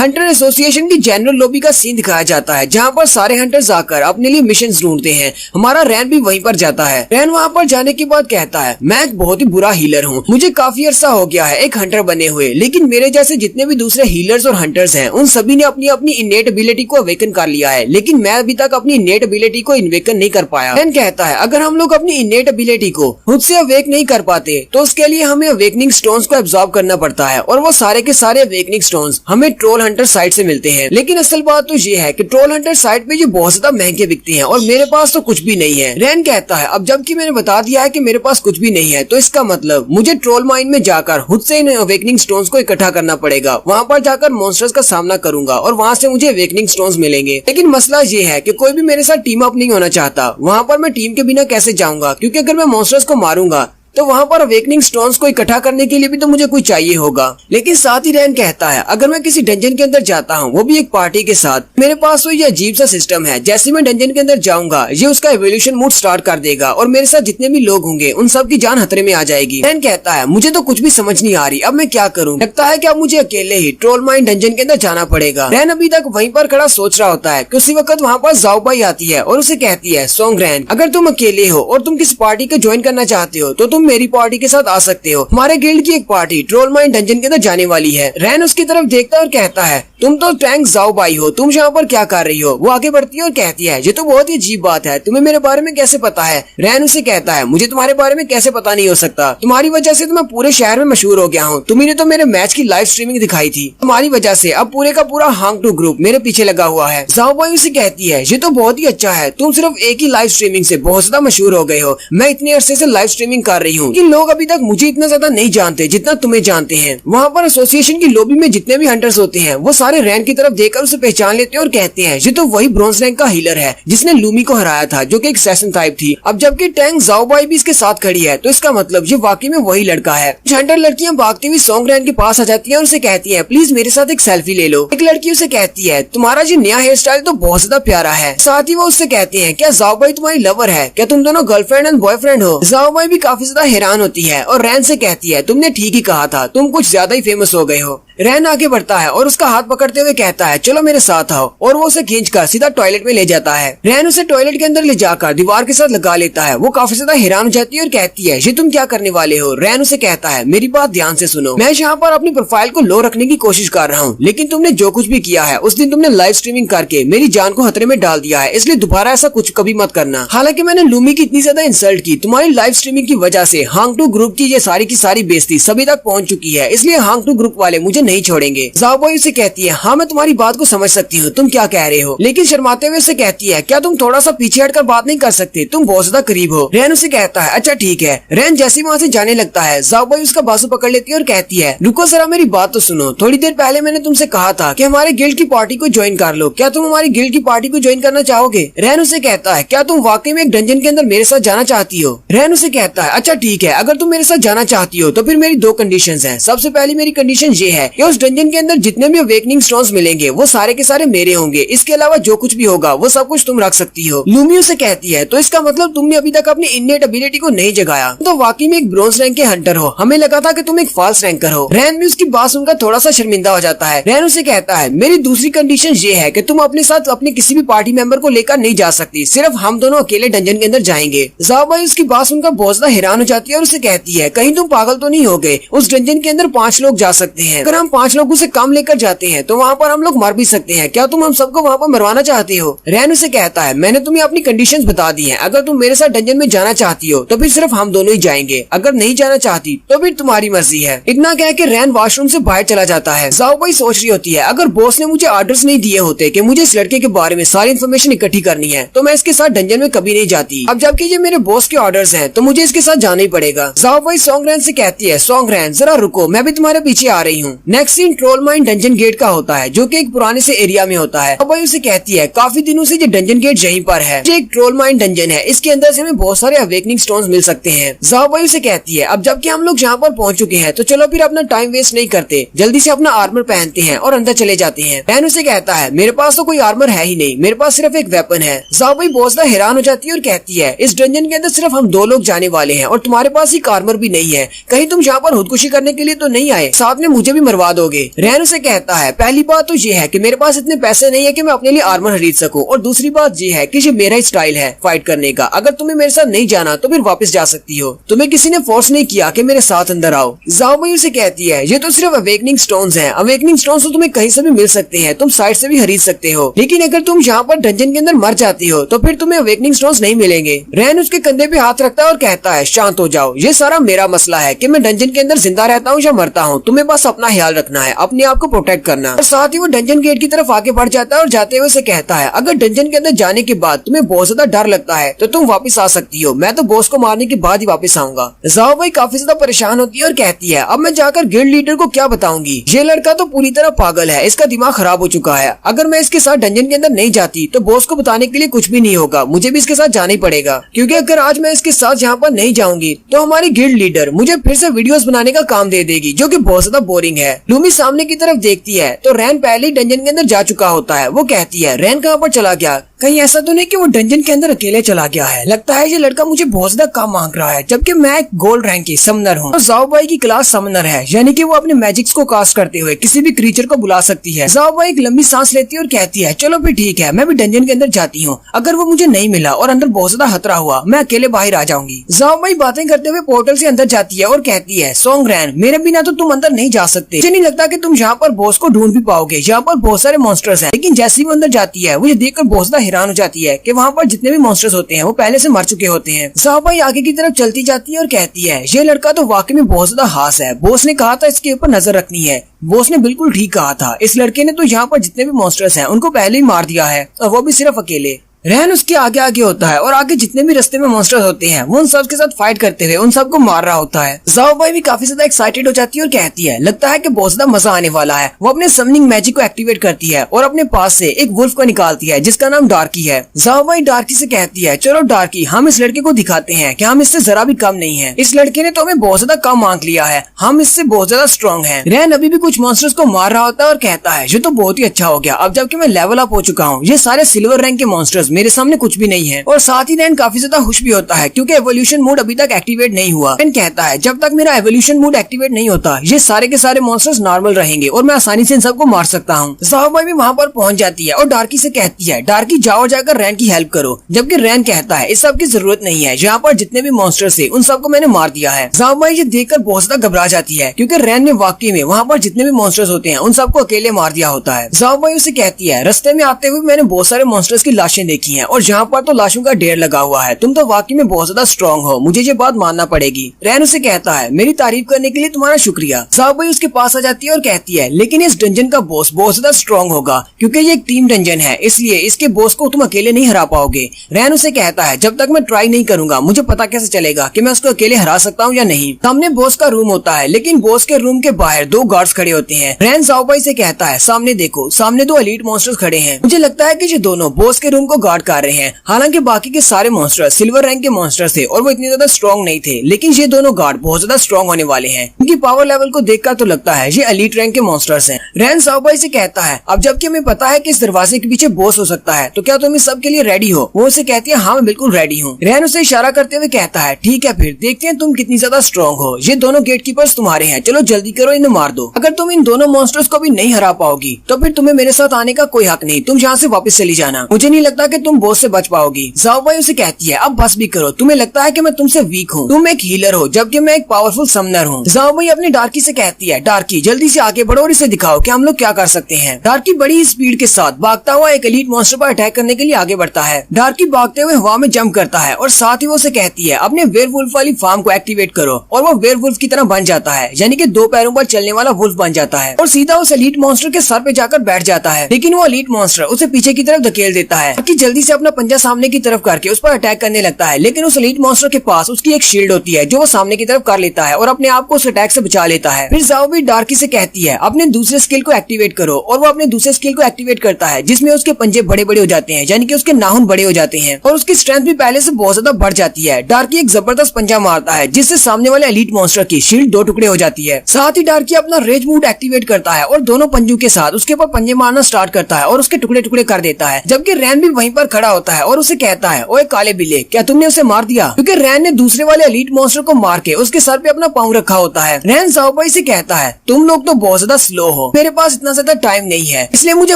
Hunter association की general lobby का scene दिखाया जाता है, जहाँ पर सारे हंटर्स आकर अपने लिए मिशन ढूंढते हैं। हमारा रैन भी वहीं पर जाता है। रैन वहाँ पर जाने के बाद कहता है, मैं एक बहुत ही बुरा हीलर हूँ, मुझे काफी अरसा हो गया है एक हंटर बने हुए, लेकिन मेरे जैसे जितने भी दूसरे हीलर्स और हंटर्स हैं, उन सभी ने अपनी अपनी इनेट एबिलिटी को अवेकन कर लिया है, लेकिन मैं अभी तक अपनी इनेट एबिलिटी को इन्वेकन नहीं कर पाया। रैन कहता है, अगर हम लोग अपनी इनेट एबिलिटी को खुद से अवेक नहीं कर पाते तो उसके लिए हमें अवेकनिंग स्टोन्स को एब्जॉर्ब करना पड़ता है, और वो सारे के सारे अवेकनिंग स्टोन्स हमें ट्रोल हंटर साइड से मिलते हैं। लेकिन असल बात तो ये है कि ट्रोल हंटर साइड पे ये बहुत ज्यादा महंगे बिकते हैं और मेरे पास तो कुछ भी नहीं है। रैन कहता है, अब जबकि मैंने बता दिया है कि मेरे पास कुछ भी नहीं है, तो इसका मतलब मुझे ट्रोल माइन में जाकर खुद से इन अवेकनिंग स्टोन्स को इकट्ठा करना पड़ेगा। वहाँ पर जाकर मॉन्स्टर्स का सामना करूंगा और वहाँ से मुझे अवेकनिंग स्टोन्स मिलेंगे। लेकिन मसला ये है कि कोई भी मेरे साथ टीम अप नहीं होना चाहता। वहाँ पर मैं टीम के बिना कैसे जाऊंगा, क्योंकि अगर मैं मॉन्स्टर्स को मारूंगा तो वहाँ पर अवेकनिंग स्टोन्स को इकट्ठा करने के लिए भी तो मुझे कोई चाहिए होगा। लेकिन साथ ही रैन कहता है, अगर मैं किसी डंजन के अंदर जाता हूँ, वो भी एक पार्टी के साथ, मेरे पास तो ये अजीब सा सिस्टम है, जैसे मैं डंजन के अंदर जाऊंगा ये उसका एवोल्यूशन मूड स्टार्ट कर देगा और मेरे साथ जितने भी लोग होंगे उन सब की जान खतरे में आ जाएगी। रैन कहता है, मुझे तो कुछ भी समझ नहीं आ रही, अब मैं क्या करूँ। लगता है कि अब मुझे अकेले ही ट्रोल माइन डंजन के अंदर जाना पड़ेगा। रैन अभी तक वहीं पर खड़ा सोच रहा होता है कि उसी वक्त वहाँ पर जाओबाई आती है और उसे कहती है, सोंगरैन, अगर तुम अकेले हो और तुम किसी पार्टी को ज्वाइन करना चाहते हो तो तुम मेरी पार्टी के आ सकते हो। हमारे गिल्ड की एक पार्टी ट्रोल माइन डंजन के अंदर जाने वाली है। रैन उसकी तरफ देखता है और कहता है, तुम तो टैंक जाओबाई हो, तुम यहाँ पर क्या कर रही हो। वो आगे बढ़ती है और कहती है, ये तो बहुत ही अजीब बात है, तुम्हें मेरे बारे में कैसे पता है। रैन उसे कहता है, मुझे तुम्हारे बारे में कैसे पता नहीं हो सकता, तुम्हारी वजह से तो मैं पूरे शहर में मशहूर हो गया हूँ। तुम्ही ने तो मेरे मैच की लाइव स्ट्रीमिंग दिखाई थी, तुम्हारी वजह से अब पूरे का पूरा हांग टू ग्रुप मेरे पीछे लगा हुआ है। जाओबाई उसे कहती है, ये तो बहुत ही अच्छा है, तुम सिर्फ एक ही लाइव स्ट्रीमिंग से बहुत ज्यादा मशहूर हो गए हो। मैं इतने अरसे से लाइव स्ट्रीमिंग कर रही हूँ कि लोग अभी तक मुझे इतना ज्यादा नहीं जानते जितना तुम्हें जानते हैं। वहाँ पर एसोसिएशन की लॉबी में जितने भी हंटर्स होते हैं वो सारे रैन की तरफ देखकर उसे पहचान लेते हैं और कहते हैं, ये तो वही ब्रॉन्ज रैंक का हीलर है जिसने लूमी को हराया था, जो कि एक सेशन टाइप थी। अब जबकि टैंक जाओबाई भी इसके साथ खड़ी है, तो इसका मतलब ये वाकई में वही लड़का है। हंटर लड़कियां भागती हुई सोंगरैन के पास आ जाती है और उसे कहती है, प्लीज मेरे साथ एक सेल्फी ले लो। एक लड़की उसे कहती है, तुम्हारा ये नया हेयर स्टाइल तो बहुत ज्यादा प्यारा है। साथ ही वो उससे कहते हैं, क्या जाओबाई तुम्हारी लवर है, क्या तुम दोनों गर्लफ्रेंड एंड बॉयफ्रेंड हो। जाओबाई भी काफी ज्यादा हैरान होती है और रैन से कहती है, तुमने ठीक ही कहा था, तुम कुछ ज्यादा ही फेमस हो गए हो। रैन आगे बढ़ता है और उसका हाथ पकड़ते हुए कहता है, चलो मेरे साथ आओ, और वो उसे खींचकर सीधा टॉयलेट में ले जाता है। रैन उसे टॉयलेट के अंदर ले जाकर दीवार के साथ लगा लेता है। वो काफी ज्यादा हैरान हो जाती है और कहती है, ये तुम क्या करने वाले हो। रैन उसे कहता है, मेरी बात ध्यान से सुनो, मैं यहाँ पर अपनी प्रोफाइल को लो रखने की कोशिश कर रहा हूँ, लेकिन तुमने जो कुछ भी किया है उस दिन तुमने लाइव स्ट्रीमिंग करके मेरी जान को खतरे में डाल दिया है, इसलिए दोबारा ऐसा कुछ कभी मत करना। हालांकि मैंने लूमी की इतनी ज्यादा इंसल्ट की, तुम्हारी लाइव स्ट्रीमिंग की वजह से हांग टू ग्रुप की ये सारी की सारी बेइज्जती सभी तक पहुँच चुकी है, इसलिए हांग टू ग्रुप वाले मुझे नहीं छोड़ेंगे। जाओबाई उसे कहती है, हाँ मैं तुम्हारी बात को समझ सकती हूँ, तुम क्या कह रहे हो, लेकिन शर्माते हुए उसे कहती है, क्या तुम थोड़ा सा पीछे हटकर बात नहीं कर सकते, तुम बहुत ज्यादा करीब हो। रैन उसे कहता है, अच्छा ठीक है। रैन जैसे वहाँ से जाने लगता है, जाओबाई उसका बाजू पकड़ लेती है और कहती है, रुको जरा मेरी बात तो सुनो, थोड़ी देर पहले मैंने तुमसे कहा था कि हमारे गिल्ड की पार्टी को ज्वाइन कर लो, क्या तुम हमारी गिल्ड की पार्टी को ज्वाइन करना चाहोगे। रैन उसे कहता है, क्या तुम वाकई में एक डंजन के अंदर मेरे साथ जाना चाहती हो। रैन उसे कहता है, अच्छा ठीक है, अगर तुम मेरे साथ जाना चाहती हो तो फिर मेरी दो कंडीशंस हैं। सबसे पहली मेरी कंडीशन ये है कि उस डंजन के अंदर जितने भी अवेकनिंग स्टोन्स मिलेंगे वो सारे के सारे मेरे होंगे, इसके अलावा जो कुछ भी होगा वो सब कुछ तुम रख सकती हो। लूमी उसे कहती है, तो इसका मतलब तुमने अभी तक अपनी इनेट एबिलिटी को नहीं जगाया, तो वाकई में एक ब्रॉन्ज रैंक के हंटर हो, हमें लगा था कि तुम एक फॉल्स रैंकर हो। रैन भी उसकी बात सुनकर थोड़ा सा शर्मिंदा हो जाता है। रैन उसे कहता है, मेरी दूसरी कंडीशन ये है कि तुम अपने साथ अपने किसी भी पार्टी मेंबर को लेकर नहीं जा सकती, सिर्फ हम दोनों अकेले डंजन के अंदर जाएंगे। जाओबाई उसकी बात सुनकर बहुत ज्यादा हैरान हो जाती है और उसे कहती है, कहीं तुम पागल तो नहीं हो गए, उस डंजन के अंदर 5 लोग जा सकते हैं, अगर हम 5 लोगों से कम लेकर जाते हैं तो वहाँ पर हम लोग मर भी सकते हैं, क्या तुम हम सबको वहाँ पर मरवाना चाहती हो। रैन उसे कहता है, मैंने तुम्हें अपनी कंडीशंस बता दी हैं, अगर तुम मेरे साथ डंजन में जाना चाहती हो तो फिर सिर्फ हम दोनों ही जाएंगे, अगर नहीं जाना चाहती तो फिर तुम्हारी मर्जी है। इतना कह के रैन वॉशरूम से बाहर चला जाता है। जाओबाई सोच रही होती है, अगर बॉस ने मुझे ऑर्डर्स नहीं दिए होते कि मुझे इस लड़के के बारे में सारी इन्फॉर्मेशन इकट्ठी करनी है तो मैं इसके साथ डंजन में कभी नहीं जाती। अब जबकि ये मेरे बॉस के ऑर्डर्स हैं तो मुझे इसके साथ जाना ही पड़ेगा। जाओबाई सोंगरैन से कहती है, सोंगरैन जरा रुको, मैं भी तुम्हारे पीछे आ रही हूँ। Next scene troll mine dungeon gate का होता है, जो कि एक पुराने से एरिया में होता है। जाओबाई उसे कहती है, काफी दिनों से ये डंजन गेट यहीं पर है, ये एक ट्रोल माइन डंजन है, इसके अंदर से हमें बहुत सारे अवेकनिंग स्टोन्स मिल सकते हैं। जाओबाई उसे कहती है, अब जबकि हम लोग यहाँ पर पहुँच चुके हैं तो चलो फिर अपना टाइम वेस्ट नहीं करते, जल्दी से अपना आर्मर पहनते हैं और अंदर चले जाते हैं। रैन उसे कहता है, मेरे पास तो कोई आर्मर है ही नहीं, मेरे पास सिर्फ एक वेपन है। जाओबाई बहुत ज्यादा हैरान हो जाती है और कहती है, इस डंजन के अंदर सिर्फ हम 2 लोग जाने वाले हैं और तुम्हारे पास एक आर्मर भी नहीं है, कहीं तुम यहाँ पर खुदकुशी करने के लिए तो नहीं आए, साथ में मुझे भी मरवा करवा दोगे? रैन उसे कहता है पहली बात तो ये है कि मेरे पास इतने पैसे नहीं है कि मैं अपने लिए आर्मर खरीद सकूं, और दूसरी बात ये है कि ये मेरा ही स्टाइल है फाइट करने का। अगर तुम्हें मेरे साथ नहीं जाना तो फिर वापस जा सकती हो, तुम्हें किसी ने फोर्स नहीं किया कि मेरे साथ अंदर आओ। ज़ाओ वही उसे कहती है ये तो सिर्फ अवेकनिंग स्टोन्स हैं। अवेकनिंग स्टोन्स तो तुम्हें कहीं से भी मिल सकते हैं, तुम साइड से भी खरीद सकते हो, लेकिन अगर तुम यहाँ पर डंजन के अंदर मर जाती हो तो फिर तुम्हें अवेकनिंग स्टोन्स नहीं मिलेंगे। रैन उसके कंधे पे हाथ रखता है और कहता है शांत हो जाओ, ये सारा मेरा मसला है कि मैं डंजन के अंदर जिंदा रहता हूँ या मरता हूँ। तुम्हें बस अपना ख्याल रखना है, अपने आप को प्रोटेक्ट करना। और साथ ही वो डंजन गेट की तरफ आगे बढ़ जाता है और जाते हुए उसे कहता है अगर डंजन के अंदर जाने के बाद तुम्हें बहुत ज्यादा डर लगता है तो तुम वापस आ सकती हो, मैं तो बॉस को मारने के बाद ही वापस आऊंगा। ज़ाओ भाई काफी ज्यादा परेशान होती है और कहती है अब मैं जाकर गिल्ड लीडर को क्या बताऊंगी, ये लड़का तो पूरी तरह पागल है, इसका दिमाग खराब हो चुका है। अगर मैं इसके साथ डंजन के अंदर नहीं जाती तो बॉस को बताने के लिए कुछ भी नहीं होगा, मुझे भी इसके साथ जाना ही पड़ेगा, क्योंकि अगर आज मैं इसके साथ यहाँ पर नहीं जाऊंगी तो हमारी गिल्ड लीडर मुझे फिर से वीडियोस बनाने का काम दे देगी, जो कि बहुत ज्यादा बोरिंग है। लूमी सामने की तरफ देखती है तो रैन पहले ही डंजन के अंदर जा चुका होता है। वो कहती है रैन कहाँ पर चला गया, कहीं ऐसा तो नहीं कि वो डंजन के अंदर अकेले चला गया है। लगता है ये लड़का मुझे बहुत ज्यादा काम मांग रहा है, जबकि मैं एक गोल्ड रैंक की समनर हूँ और ज़ाओ भाई की क्लास समनर है, यानी कि वो अपने मैजिक्स को कास्ट करते हुए किसी भी क्रीचर को बुला सकती है। ज़ाओ भाई एक लंबी सांस लेती है और कहती है चलो फिर ठीक है, मैं भी डंजन के अंदर जाती हूँ। अगर वो मुझे नहीं मिला और अंदर बहुत ज्यादा खतरा हुआ, मैं अकेले बाहर आ जाऊंगी। ज़ाओ भाई बातें करते हुए पोर्टल से अंदर जाती है और कहती है सोंग रैन मेरे बिना तो तुम अंदर नहीं जा सकते, मुझे नहीं लगता कि तुम यहाँ पर बॉस को ढूंढ भी पाओगे, यहाँ पर बहुत सारे मॉन्स्टर्स हैं। लेकिन जैसे ही वो अंदर जाती है वो ये देखकर बहुत ज्यादा हैरान हो जाती है कि वहाँ पर जितने भी मॉन्स्टर्स होते हैं वो पहले से मर चुके होते हैं। ज़ाओ भाई आगे की तरफ चलती जाती है और कहती है ये लड़का तो वाकई में बहुत ज्यादा हास है, बॉस ने कहा था इसके ऊपर नजर रखनी है, बॉस ने बिल्कुल ठीक कहा था। इस लड़के ने तो यहाँ पर जितने भी मॉन्स्टर्स हैं उनको पहले ही मार दिया है, और वो भी सिर्फ अकेले। रैन उसके आगे आगे होता है और आगे जितने भी रास्ते में मॉन्स्टर्स होते हैं वो उन सब के साथ फाइट करते हुए उन सबको मार रहा होता है। ज़ाओ भाई भी काफी ज्यादा एक्साइटेड हो जाती है और कहती है लगता है कि बहुत ज्यादा मजा आने वाला है। वो अपने समनिंग मैजिक को एक्टिवेट करती है और अपने पास से एक वुल्फ को निकालती है जिसका नाम डार्की है। ज़ाओ भाई डार्की से कहती है चलो डार्की हम इस लड़के को दिखाते हैं कि हम इससे जरा भी कम नहीं है, इस लड़के ने तो हमें बहुत ज्यादा कम मांग लिया है, हम इससे बहुत ज्यादा स्ट्रॉन्ग है। रैन अभी भी कुछ मॉन्स्टर्स को मार रहा होता है और कहता है ये तो बहुत ही अच्छा हो गया, अब जबकि मैं लेवल अप हो चुका हूँ, ये सारे सिल्वर रैंक के मॉन्स्टर्स मेरे सामने कुछ भी नहीं है। और साथ ही रैन काफी ज्यादा खुश भी होता है क्योंकि एवोल्यूशन मोड अभी तक एक्टिवेट नहीं हुआ। रैन कहता है जब तक मेरा एवोल्यूशन मोड एक्टिवेट नहीं होता ये सारे के सारे मॉन्स्टर्स नॉर्मल रहेंगे और मैं आसानी से इन सबको मार सकता हूँ। ज़ाओ भाई भी वहाँ पर पहुँच जाती है और डार्की से कहती है डार्की जाओ जाकर रैन की हेल्प करो, जबकि रैन कहता है इस सब की जरूरत नहीं है, यहाँ पर जितने भी मॉन्स्टर्स थे उन सबको मैंने मार दिया है। ज़ाओ भाई ये देखकर बहुत ज्यादा घबरा जाती है क्योंकि रैन ने वाकई में वहाँ पर जितने भी मॉन्स्टर्स होते हैं उन सबको अकेले मार दिया होता है। ज़ाओ भाई उसे कहती है रास्ते में आते हुए मैंने बहुत सारे मॉन्स्टर्स की लाशें देखी है और यहाँ पर तो लाशों का ढेर लगा हुआ है, तुम तो वाकई में बहुत ज्यादा स्ट्रॉन्ग हो, मुझे ये बात मानना पड़ेगी। रैन उसे कहता है मेरी तारीफ करने के लिए तुम्हारा शुक्रिया। ज़ाओ भाई उसके पास आ जाती है और कहती है लेकिन इस डंजन का बॉस बहुत ज्यादा स्ट्रॉन्ग होगा क्योंकि ये एक टीम डंजन है, इसलिए इसके बॉस को तुम अकेले नहीं हरा पाओगे। रैन उसे कहता है जब तक मैं ट्राई नहीं करूंगा मुझे पता कैसे चलेगा कि मैं उसको अकेले हरा सकता हूँ या नहीं। सामने बॉस का रूम होता है लेकिन बॉस के रूम के बाहर दो गार्ड्स खड़े होते हैं। रैन ज़ाओ भाई से कहता है सामने देखो, सामने दो एलीट मॉन्स्टर्स खड़े हैं, मुझे लगता है कि ये दोनों बॉस के रूम को गार्ड कर रहे हैं। हालांकि बाकी के सारे मॉन्स्टर्स सिल्वर रैंक के मॉन्स्टर्स थे और वो इतने ज्यादा स्ट्रॉन्ग नहीं थे, लेकिन ये दोनों गार्ड बहुत ज्यादा स्ट्रॉन्ग होने वाले हैं। उनकी पावर लेवल को देखकर तो लगता है ये एलीट रैंक के मॉन्स्टर्स हैं। रैन ज़ाओ भाई से कहता है अब जबकि हमें पता है कि इस दरवाजे के पीछे बॉस हो सकता है तो क्या तुम इस सब के लिए रेडी हो? वो उसे कहती है हाँ मैं बिल्कुल रेडी हूँ। रैन उसे इशारा करते हुए कहता है ठीक है फिर देखते हैं तुम कितनी ज्यादा स्ट्रॉन्ग हो, ये दोनों गेट कीपर्स तुम्हारे हैं, चलो जल्दी करो इन्हें मार दो। अगर तुम इन दोनों मॉन्स्टर्स को भी नहीं हरा पाओगी तो फिर तुम्हें मेरे साथ आने का कोई हक नहीं, तुम यहाँ से वापस चली जाना, मुझे नहीं लगता कि तुम बॉस से बच पाओगी। ज़ाओ भाई उसे कहती है अब बस भी करो, तुम्हें लगता है कि मैं तुमसे वीक हूँ, तुम एक हीलर हो जबकि मैं एक पावरफुल समनर हूँ। ज़ाओ भाई अपनी डार्की से कहती है डार्की जल्दी से आगे बढ़ो और इसे दिखाओ कि हम लोग क्या कर सकते हैं। डार्की बड़ी स्पीड के साथ भागता हुआ एक एलीट मॉन्स्टर पर अटैक करने के लिए आगे बढ़ता है। डार्की भागते हुए हवा में जंप करता है और साथ ही वो उसे कहती है अपने वेयरवुल्फ वाली फार्म को एक्टिवेट करो, और वो वेयरवुल्फ की तरह बन जाता है, यानी कि दो पैरों पर चलने वाला वुल्फ बन जाता है और सीधा उस एलीट मॉन्स्टर के सर पे जाकर बैठ जाता है। लेकिन वो एलीट मॉन्स्टर उसे पीछे की तरफ धकेल देता है। डार्की जल्दी से अपना पंजा सामने की तरफ करके उस पर अटैक करने लगता है, लेकिन उस एलीट मॉन्स्टर के पास उसकी एक शील्ड होती है जो वो सामने की तरफ कर लेता है और अपने आप को उस अटैक से बचा लेता है। फिर ज़ाओ भी डार्की से कहती है अपने दूसरे स्किल को एक्टिवेट करो, और वो अपने दूसरे स्किल को एक्टिवेट करता है जिसमें उसके पंजे बड़े बड़े हो जाते हैं, यानी कि उसके नाखून बड़े हो जाते हैं और उसकी स्ट्रेंथ भी पहले से बहुत ज्यादा बढ़ जाती है। डार्की एक जबरदस्त पंजा मारता है जिससे सामने वाले एलीट मॉन्स्टर की शील्ड दो टुकड़े हो जाती है। साथ ही डार्की अपना रेज मूड एक्टिवेट करता है और दोनों पंजों के साथ उसके ऊपर पंजे मारना स्टार्ट करता है और उसके टुकड़े टुकड़े कर देता है, जबकि रैन भी वहीं पर खड़ा होता है और उसे कहता है, ओए काले बिल्ले, क्या तुमने उसे मार दिया? क्योंकि रैन ने दूसरे वाले एलीट मॉन्स्टर को मार के उसके सर पे अपना पाँव रखा होता है। रैन ज़ाओबाई से कहता है, तुम लोग तो बहुत ज्यादा स्लो हो, मेरे पास इतना ज्यादा टाइम नहीं है, इसलिए मुझे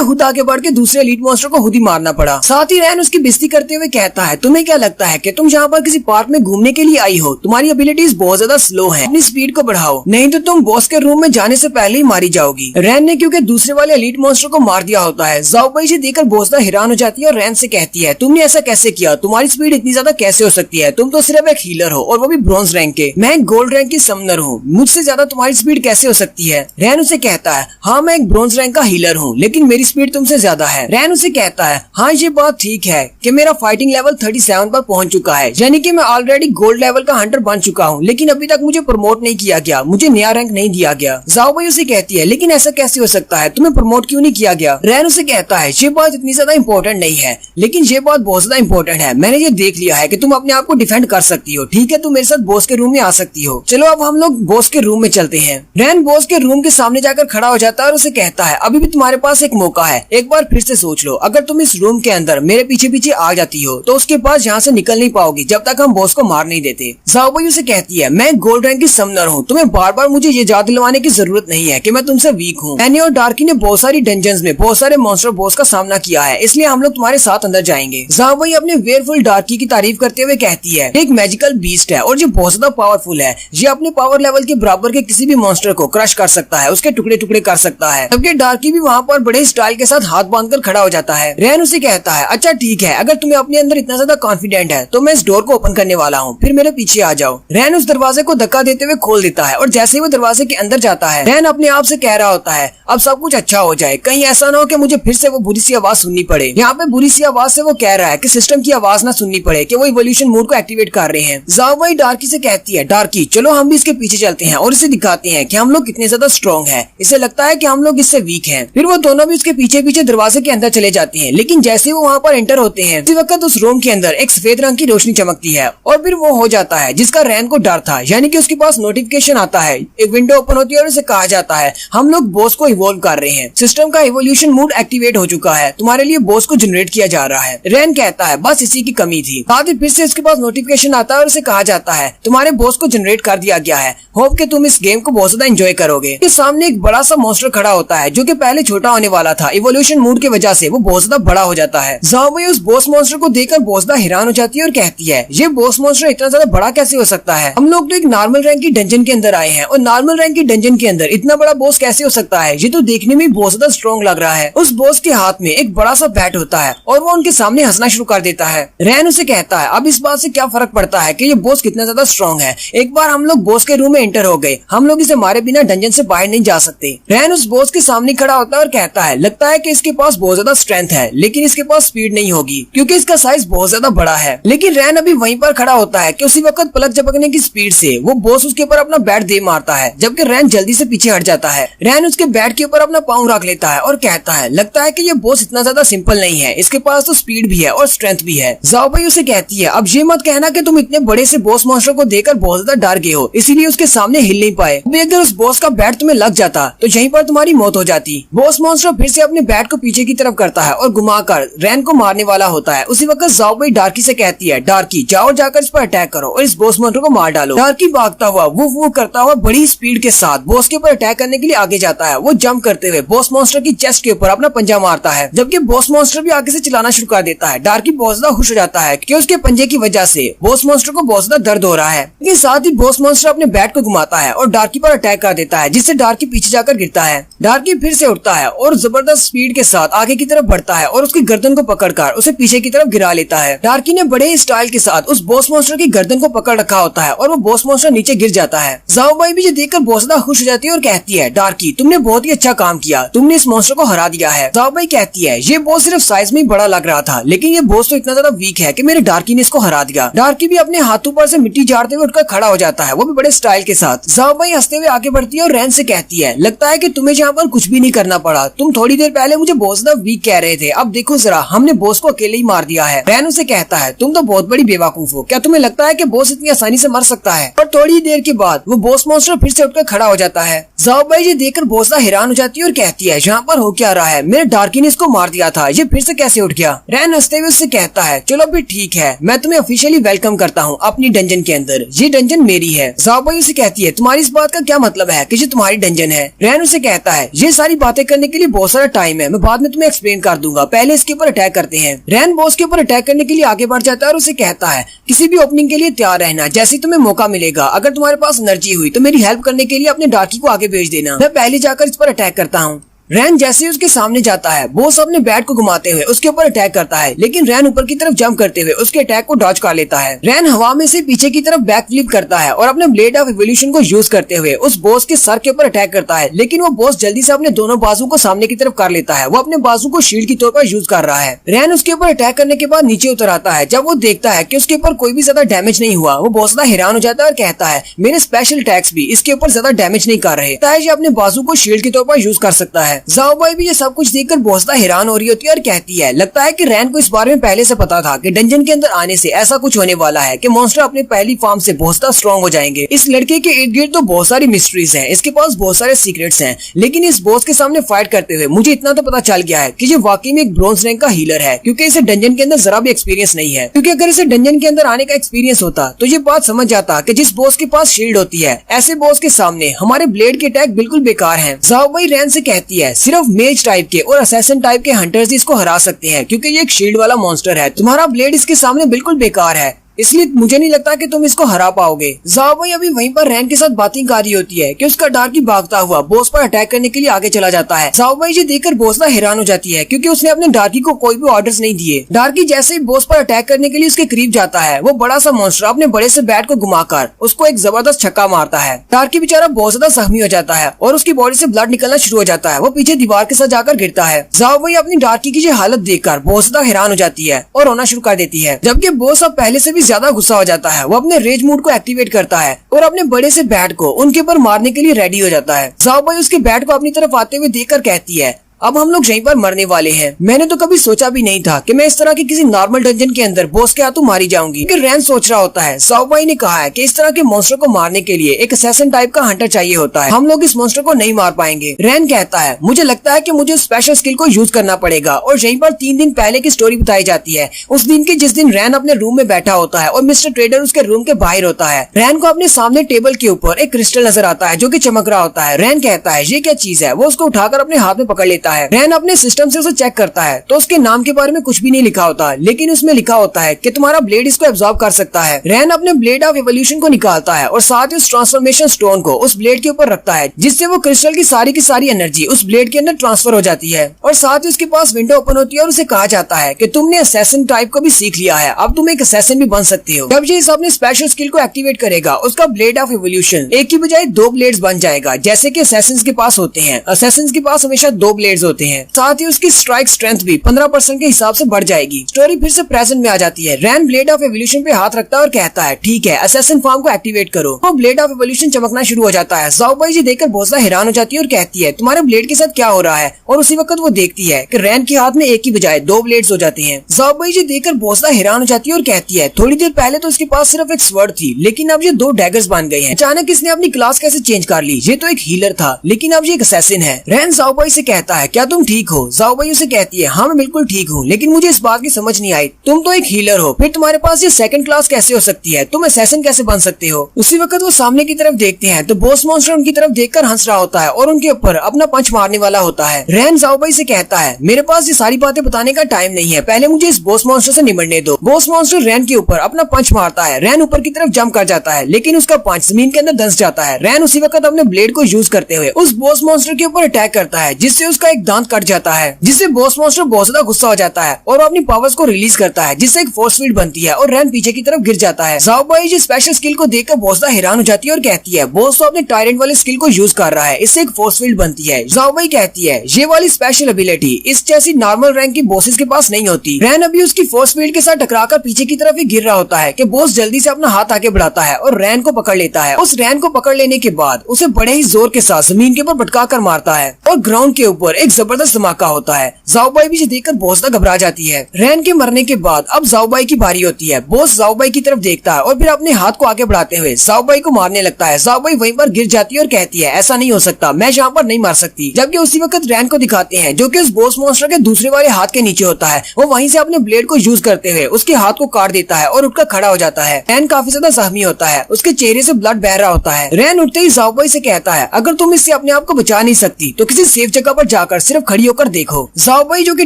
खुद आगे बढ़ के दूसरे एलीट मॉन्स्टर को खुद ही मारना पड़ा। साथ ही रैन उसकी बेइज्जती करते हुए कहता है, तुम्हें क्या लगता है कि तुम यहाँ पर किसी पार्क में घूमने के लिए आई हो? तुम्हारी एबिलिटीज बहुत ज्यादा स्लो है, अपनी स्पीड को बढ़ाओ, नहीं तो तुम बॉस के रूम में जाने से पहले ही मारी जाओगी। रैन ने क्योंकि दूसरे वाले एलीट मॉन्स्टर को मार दिया होता है, ज़ाओबाई से देखकर बहुत ज्यादा हैरान हो जाती है और रैन से कहती है, तुमने ऐसा कैसे किया? तुम्हारी स्पीड इतनी ज्यादा कैसे हो सकती है? तुम तो सिर्फ एक हीलर हो और वो भी ब्रॉन्ज रैंक के, मैं एक गोल्ड रैंक की समनर हूँ, मुझसे ज्यादा तुम्हारी स्पीड कैसे हो सकती है? रैन उसे कहता है, हाँ मैं एक ब्रॉन्ज रैंक का हीलर हूँ, लेकिन मेरी स्पीड तुमसे ज्यादा है। रैन उसे कहता है, हाँ ये बात ठीक है कि मेरा फाइटिंग लेवल 37 पर पहुंच चुका है, यानी कि मैं ऑलरेडी गोल्ड लेवल का हंटर बन चुका हूँ, लेकिन अभी तक मुझे प्रमोट नहीं किया गया, मुझे नया रैंक नहीं दिया गया। ज़ाओबाई उसे कहती है, लेकिन ऐसा कैसे हो सकता है, तुम्हें प्रमोट क्यों नहीं किया गया? रैन उसे कहता है, ये बात इतनी ज्यादा इम्पोर्टेंट नहीं है, लेकिन ये बात बहुत ज्यादा इम्पोर्टेंट है। मैंने ये देख लिया है कि तुम अपने आप को डिफेंड कर सकती हो, ठीक है, तुम मेरे साथ बॉस के रूम में आ सकती हो। चलो अब हम लोग बॉस के रूम में चलते हैं। रैन बॉस के रूम के सामने जाकर खड़ा हो जाता है और उसे कहता है, अभी भी तुम्हारे पास एक मौका है, एक बार फिर से सोच लो, अगर तुम इस रूम के अंदर मेरे पीछे पीछे आ जाती हो तो उसके बाद यहाँ से निकल नहीं पाओगी जब तक हम बॉस को मार नहीं देते। ज़ाओबाई उसे कहती है, मैं गोल्ड रैंक की समनर हूँ, तुम्हें बार बार मुझे ये याद दिलवाने की जरूरत नहीं है कि मैं तुमसे वीक हूँ। एनी और डार्की ने बहुत सारी डंजन्स में बहुत सारे मॉन्स्टर बॉस का सामना किया है, इसलिए हम लोग तुम्हारे साथ अंदर जाएंगे। ज़ाओबाई अपने वेयरफुल डार्की की तारीफ करते हुए कहती है, एक मैजिकल बीस्ट है और ये बहुत ज्यादा पावरफुल है, ये अपने पावर लेवल के बराबर के किसी भी मॉन्स्टर को क्रश कर सकता है, उसके टुकड़े टुकड़े कर सकता है। जबकि डार्की भी वहाँ पर बड़े स्टाइल के साथ हाथ बांधकर खड़ा हो जाता है। रैन उसे कहता है, अच्छा ठीक है, अगर तुम्हें अपने अंदर इतना ज्यादा कॉन्फिडेंट है तो मैं इस डोर को ओपन करने वाला हूँ, फिर मेरे पीछे आ जाओ। रैन उस दरवाजे को धक्का देते हुए खोल देता है और जैसे ही वो दरवाजे के अंदर जाता है, रैन अपने आप से कह रहा होता है, अब सब कुछ अच्छा हो जाए, कहीं ऐसा ना हो कि मुझे फिर से वो बुरी सी आवाज सुननी पड़े। यहाँ पे बुरी सी आवाज से वो कह रहा है कि सिस्टम की आवाज ना सुननी पड़े कि वो इवोल्यूशन मोड को एक्टिवेट कर रहे हैं। ज़ाओबाई डार्की से कहती है, डार्की चलो हम भी इसके पीछे चलते हैं और इसे दिखाते हैं कि हम लोग कितने ज्यादा स्ट्रॉन्ग हैं। इसे लगता है कि हम लोग इससे वीक हैं। फिर वो दोनों भी उसके पीछे पीछे दरवाजे के अंदर चले जाते हैं, लेकिन जैसे वो वहाँ पर एंटर होते हैं उसी वक्त उस रूम के अंदर एक सफेद रंग की रोशनी चमकती है और फिर वो हो जाता है जिसका रैन को डर था, यानी कि उसके पास नोटिफिकेशन आता है, एक विंडो ओपन होती है और उसे कहा जाता है, हम लोग बॉस को इवोल्व कर रहे हैं, सिस्टम का इवोल्यूशन मोड एक्टिवेट हो चुका है, तुम्हारे लिए बॉस को जनरेट किया जा रहा है। रैन कहता है, बस इसी की कमी थी। साथ ही फिर से उसके पास नोटिफिकेशन आता है और उसे कहा जाता है, तुम्हारे बॉस को जनरेट कर दिया गया है, होप कि तुम इस गेम को बहुत ज्यादा एंजॉय करोगे। इसके सामने एक बड़ा सा मॉन्स्टर खड़ा होता है जो कि पहले छोटा होने वाला था, इवोल्यूशन मोड की वजह से वो बहुत ज्यादा बड़ा हो जाता है। ज़ाओबाई उस बॉस मॉन्स्टर को देखकर बहुत ज्यादा हैरान हो जाती है और कहती है, ये बॉस मॉन्स्टर इतना ज्यादा बड़ा कैसे हो सकता है? हम लोग तो एक नॉर्मल रैंक की डंजन के अंदर आए हैं और नॉर्मल रैंक की डंजन के अंदर इतना बड़ा बॉस कैसे हो सकता है? ये तो देखने में बहुत ज्यादा स्ट्रॉन्ग लग रहा है। उस बॉस के हाथ में एक बड़ा सा बैट होता है और वो उनके सामने हंसना शुरू कर देता है। रैन उसे कहता है, अब इस बात से क्या फर्क पड़ता है कि ये बॉस कितना ज्यादा स्ट्रॉन्ग है, एक बार हम लोग बॉस के रूम में एंटर हो गए, हम लोग इसे मारे बिना डंजन से बाहर नहीं जा सकते। रैन उस बॉस के सामने खड़ा होता है और कहता है, लगता है कि इसके पास बहुत ज्यादा स्ट्रेंथ है, लेकिन इसके पास स्पीड नहीं होगी क्योंकि इसका साइज बहुत ज्यादा बड़ा है। लेकिन रैन अभी वहीं पर खड़ा होता है कि उसी वक्त पलक झपकने की स्पीड से वो बॉस उसके ऊपर अपना बैट दे मारता है, जबकि रैन जल्दी से पीछे हट जाता है। रैन उसके बैट के ऊपर अपना पाँव रख लेता है और कहता है, लगता है कि ये बॉस इतना ज्यादा सिंपल नहीं है, इसके पास तो स्पीड भी है और स्ट्रेंथ भी है। ज़ाओबाई उसे कहती है, अब ये मत कहना कि तुम इतने बड़े से बॉस मॉन्स्टर को देखकर बहुत ज्यादा डर गए हो, इसीलिए उसके सामने हिल नहीं पाए। अगर उस बॉस का बैट तुम्हें लग जाता तो यहीं पर तुम्हारी मौत हो जाती। बॉस मॉन्स्टर फिर से अपने बैट को पीछे की तरफ करता है और घुमाकर रैन को मारने वाला होता है। उसी वक्त ज़ाओबाई डार्की से कहती है, डार्की जाओ जाकर इस पर अटैक करो और इस बॉस मॉन्स्टर को मार डालो। डार्की भागता हुआ वो करता हुआ बड़ी स्पीड के साथ बॉस के ऊपर अटैक करने के लिए आगे जाता है। वो जंप करते हुए बॉस मॉन्स्टर की चेस्ट के ऊपर अपना पंजा मारता है, जबकि बॉस मॉन्स्टर भी आगे से चिल्लाना शुरू कर देता है। डार्की बहुत ज्यादा खुश हो जाता है कि उसके पंजे की वजह से बॉस मॉन्स्टर को बहुत ज्यादा दर्द हो रहा है। लेकिन साथ ही बॉस मॉन्स्टर अपने बैट को घुमाता है और डार्की पर अटैक कर देता है, जिससे डार्की पीछे जाकर गिरता है। डार्की फिर से उठता है और जबरदस्त स्पीड के साथ आगे की तरफ बढ़ता है और उसकी गर्दन को पकड़कर उसे पीछे की तरफ गिरा लेता है। डार्की ने बड़े स्टाइल के साथ उस बॉस मॉन्स्टर की गर्दन को पकड़ रखा होता है और वो बॉस मॉन्स्टर नीचे गिर जाता है। ज़ाओबाई भी ये देखकर बहुत ज्यादा खुश हो जाती है और कहती है, डार्की तुमने बहुत ही अच्छा काम किया, तुमने इस मॉन्स्टर को हरा दिया है। ज़ाओबाई कहती है, ये बॉस सिर्फ साइज में ही बड़ा लग रहा था, लेकिन ये बॉस तो इतना ज्यादा वीक है कि मेरे डार्की ने इसको हरा दिया। डार्की भी अपने हाथों पर से मिट्टी झाड़ते हुए उठकर खड़ा हो जाता है, वो भी बड़े स्टाइल के साथ। ज़ाओबाई हंसते हुए आगे बढ़ती है और रैन से कहती है, लगता है कि तुम्हें यहाँ पर कुछ भी नहीं करना पड़ा, तुम थोड़ी देर पहले मुझे बहुत ज्यादा वीक कह रहे थे, अब देखो जरा हमने बॉस को अकेले ही मार दिया है। रैन उसे कहता है, तुम तो बहुत बड़ी बेवकूफ हो, क्या तुम्हें लगता है कि बॉस इतनी आसानी से मर सकता है? और थोड़ी देर के बाद वो बॉस मॉन्स्टर फिर से उठकर खड़ा हो जाता है। ज़ाओबाई ये देखकर बहुत ज्यादा हैरान हो जाती है और कहती है, यहाँ पर हो क्या रहा है? मेरे डार्की ने इसको मार दिया था, ये फिर से कैसे उठ गया? क्या? रैन हंसते हुए उससे कहता है चलो फिर ठीक है, मैं तुम्हें ऑफिशियली वेलकम करता हूँ अपनी डंजन के अंदर। ये डंजन मेरी है। ज़ाओबाई उसे कहती है तुम्हारी इस बात का क्या मतलब है कि ये तुम्हारी डंजन है? रैन उसे कहता है ये सारी बातें करने के लिए बहुत सारा टाइम है, मैं बाद में तुम्हें एक्सप्लेन कर दूंगा, पहले इसके ऊपर अटैक करते हैं। रैन बॉस के ऊपर अटैक करने के लिए आगे बढ़ जाता है और उसे कहता है किसी भी ओपनिंग के लिए तैयार रहना, जैसे तुम्हें मौका मिलेगा। अगर तुम्हारे पास एनर्जी हुई तो मेरी हेल्प करने के लिए अपने डार्की को आगे भेज देना, मैं पहले जाकर इस पर अटैक करता हूँ। रैन जैसे ही उसके सामने जाता है, बॉस अपने बैट को घुमाते हुए उसके ऊपर अटैक करता है, लेकिन रैन ऊपर की तरफ जंप करते हुए उसके अटैक को डॉज कर लेता है। रैन हवा में से पीछे की तरफ बैक फ्लिप करता है और अपने ब्लेड ऑफ इवोल्यूशन को यूज करते हुए उस बॉस के सर के ऊपर अटैक करता है, लेकिन वो बॉस जल्दी से अपने दोनों बाजू को सामने की तरफ कर लेता है। वो अपने बाजू को शील्ड की तौर पर यूज कर रहा है। रैन उसके ऊपर अटैक करने के बाद नीचे उतर आता है। जब वो देखता है कि उसके ऊपर कोई भी ज्यादा डैमेज नहीं हुआ, वो बहुत ज्यादा हैरान हो जाता है और कहता है मेरे स्पेशल अटैक्स भी इसके ऊपर ज्यादा डैमेज नहीं कर रहे, ये अपने बाजू को शील्ड के तौर पर यूज कर सकता है। ज़ाओबाई भी सब कुछ देखकर बहुत ज्यादा हैरान हो रही होती है और कहती है लगता है कि रैन को इस बारे में पहले से पता था कि डंजन के अंदर आने से ऐसा कुछ होने वाला है कि मॉन्स्टर अपने पहली फॉर्म से बहुत ज्यादा स्ट्रॉन्ग हो जाएंगे। इस लड़के के इर्द गिर्द तो बहुत सारी मिस्ट्रीज हैं, इसके पास बहुत सारे सीक्रेट्स हैं, लेकिन इस बॉस के सामने फाइट करते हुए मुझे इतना तो पता चल गया है कि ये वाकई में एक ब्रॉन्ज रैंक का हीलर है, क्योंकि इसे डंजन के अंदर जरा भी एक्सपीरियंस नहीं है। क्योंकि अगर इसे डंजन के अंदर आने का एक्सपीरियंस होता तो ये बात समझ जाता कि जिस बॉस के पास शील्ड होती है, ऐसे बॉस के सामने हमारे ब्लेड के अटैक बिल्कुल बेकार हैं। ज़ाओबाई रैन से कहती है सिर्फ मेज टाइप के और असैसिन टाइप के हंटर्स इसको हरा सकते हैं, क्योंकि ये एक शील्ड वाला मॉन्स्टर है। तुम्हारा ब्लेड इसके सामने बिल्कुल बेकार है, इसलिए मुझे नहीं लगता कि तुम इसको हरा पाओगे। ज़ाओबाई अभी वहीं पर रैन के साथ बातें कर रही होती है कि उसका डार्की भागता हुआ बॉस पर अटैक करने के लिए आगे चला जाता है। ज़ाओबाई ये देखकर बहुत ज्यादा हैरान हो जाती है, क्योंकि उसने अपने डार्की को कोई भी ऑर्डर्स नहीं दिए। डार्की जैसे ही बॉस पर अटैक करने के लिए उसके करीब जाता है, वो बड़ा सा मॉन्स्टर अपने बड़े से बैट को घुमाकर उसको एक जबरदस्त छक्का मारता है। डार्की बेचारा बहुत ज्यादा जख्मी हो जाता है और उसकी बॉडी से ब्लड निकलना शुरू हो जाता है। वो पीछे दीवार के साथ जाकर गिरता है। ज़ाओबाई अपनी डार्की की ये हालत देखकर बहुत ज्यादा हैरान हो जाती है और रोना शुरू कर देती है, जबकि बॉस अब पहले से भी ज्यादा गुस्सा हो जाता है। वो अपने रेज मूड को एक्टिवेट करता है और अपने बड़े से बैट को उनके ऊपर मारने के लिए रेडी हो जाता है। ज़ाओबाई उसके बैट को अपनी तरफ आते हुए देखकर कहती है अब हम लोग यहीं पर मरने वाले हैं। मैंने तो कभी सोचा भी नहीं था कि मैं इस तरह की किसी नॉर्मल डंजन के अंदर बॉस के हाथों मारी जाऊंगी। रैन सोच रहा होता है ज़ाओबाई ने कहा है कि इस तरह के मॉन्स्टर को मारने के लिए एक असैसिन टाइप का हंटर चाहिए होता है, हम लोग इस मॉन्स्टर को नहीं मार पाएंगे। रैन कहता है मुझे लगता है कि मुझे स्पेशल स्किल को यूज करना पड़ेगा, और यहीं पर 3 दिन पहले की स्टोरी बताई जाती है, उस दिन की जिस दिन रैन अपने रूम में बैठा होता है और मिस्टर ट्रेडर उसके रूम के बाहर होता है। रैन को अपने सामने टेबल के ऊपर एक क्रिस्टल नजर आता है जो कि चमक रहा होता है। रैन कहता है ये क्या चीज है? वो उसको उठाकर अपने हाथ में पकड़ लेता है। रैन अपने सिस्टम से उसे चेक करता है तो उसके नाम के बारे में कुछ भी नहीं लिखा होता, लेकिन उसमें लिखा होता है कि तुम्हारा ब्लेड इसको एब्जॉर्ब कर सकता है। रैन अपने ब्लेड ऑफ इवोल्यूशन को निकालता है और साथ ही उस ट्रांसफॉर्मेशन स्टोन को उस ब्लेड के ऊपर रखता है, जिससे वो क्रिस्टल की सारी एनर्जी उस ब्लेड के अंदर ट्रांसफर हो जाती है। और साथ ही उसके पास विंडो ओपन होती है और उसे कहा जाता है कि तुमने असैसिन टाइप को भी सीख लिया है, अब तुम एक असैसिन भी बन सकते हो। जब ये इस अपने स्पेशल स्किल को एक्टिवेट करेगा, उसका ब्लेड ऑफ इवोल्यूशन एक की बजाय 2 ब्लेड्स बन जाएगा, जैसे कि असैसिन्स के पास होते हैं। असैसिन्स के पास हमेशा 2 ब्लेड्स होते हैं। साथ ही उसकी स्ट्राइक स्ट्रेंथ भी 15% के हिसाब से बढ़ जाएगी। स्टोरी फिर से प्रेजेंट में आ जाती है। रैन ब्लेड ऑफ इवोल्यूशन पे हाथ रखता है और कहता है ठीक है, असैसिन फॉर्म को एक्टिवेट करो। वो ब्लेड ऑफ इवोल्यूशन चमकना शुरू हो जाता है। ज़ाओबाई जी देखकर बहुत ज्यादा हैरान हो जाती है और कहती है तुम्हारे ब्लेड के साथ क्या हो रहा है? और उसी वक्त वो देखती है कि रैन के हाथ में एक की बजाय 2 ब्लेड्स हो जाते हैं। ज़ाओबाई जी देखकर बहुत ज्यादा हैरान हो जाती है और कहती है थोड़ी देर पहले तो इसके पास सिर्फ एक स्वर्ड थी, लेकिन अब ये 2 डैगर्स बन गए हैं। अचानक इसने अपनी क्लास कैसे चेंज कर ली? ये तो एक हीलर था, लेकिन अब ये एक असैसिन है। रैन ज़ाओबाई से कहता है क्या तुम ठीक हो? ज़ाओबाई उसे कहती है हाँ मैं बिल्कुल ठीक हूँ, लेकिन मुझे इस बात की समझ नहीं आई, तुम तो एक हीलर हो, फिर तुम्हारे पास ये सेकंड क्लास कैसे हो सकती है? तुम असैसिन कैसे बन सकते हो? उसी वक्त वो सामने की तरफ देखते हैं तो बॉस मॉन्स्टर उनकी तरफ देखकर हंस रहा होता है और उनके ऊपर अपना पंच मारने वाला होता है। रैन ज़ाओबाई से कहता है मेरे पास ये सारी बातें बताने का टाइम नहीं है, पहले मुझे इस बॉस मॉन्स्टर से निपटने दो। बॉस मॉन्स्टर रैन के ऊपर अपना पंच मारता है। रैन ऊपर की तरफ जंप कर जाता है, लेकिन उसका पंच जमीन के अंदर धंस जाता है। रैन उसी वक्त अपने ब्लेड को यूज करते हुए उस बॉस मॉन्स्टर के ऊपर अटैक करता है, जिससे उसका एक दांत कट जाता है, जिससे बॉस मॉन्स्टर बहुत ज्यादा गुस्सा हो जाता है और अपनी पावर्स को रिलीज करता है, जिससे एक फोर्स फील्ड बनती है और रैन पीछे की तरफ गिर जाता है। ज़ाओबाई जी स्पेशल स्किल को देखकर बहुत ज्यादा हैरान हो जाती है और कहती है बॉस तो अपने टायरेंट वाले स्किल को यूज कर रहा है, इससे एक फोर्स फील्ड बनती है। ज़ाओबाई कहती है ये वाली स्पेशल एबिलिटी इस जैसी नॉर्मल रैंक की बॉसेस के पास नहीं होती। रैन अभी उसकी फोर्स फील्ड के साथ टकराकर पीछे की तरफ ही गिर रहा होता है कि बॉस जल्दी से अपना हाथ आगे बढ़ाता है और रैन को पकड़ लेता है। उस रैन को पकड़ लेने के बाद उसे बड़े ही जोर के साथ जमीन के ऊपर पटका कर मारता है और ग्राउंड के ऊपर एक जबरदस्त धमाका होता है। जाओबाई भी देखकर बॉस तक घबरा जाती है। रैन के मरने के बाद अब जाओबाई की बारी होती है। बॉस जाओबाई की तरफ देखता है और फिर अपने हाथ को आगे बढ़ाते हुए जाओबाई को मारने लगता है। जाओबाई वहीं पर गिर जाती है और कहती है ऐसा नहीं हो सकता, मैं यहाँ पर नहीं मार सकती। जबकि उसी वक्त रैन को दिखाते हैं जो कि उस बॉस मॉन्स्टर के दूसरे वाले हाथ के नीचे होता है। वो वहीं से अपने ब्लेड को यूज करते हुए उसके हाथ को काट देता है और उठकर खड़ा हो जाता है। रैन काफी ज्यादा जख्मी होता है, उसके चेहरे से ब्लड बह रहा होता है। रैन उठते ही जाओबाई से कहता है अगर तुम इससे अपने आप को बचा नहीं सकती तो किसी सेफ जगह पर जाकर सिर्फ खड़ी होकर देखो। जाओबाई जो कि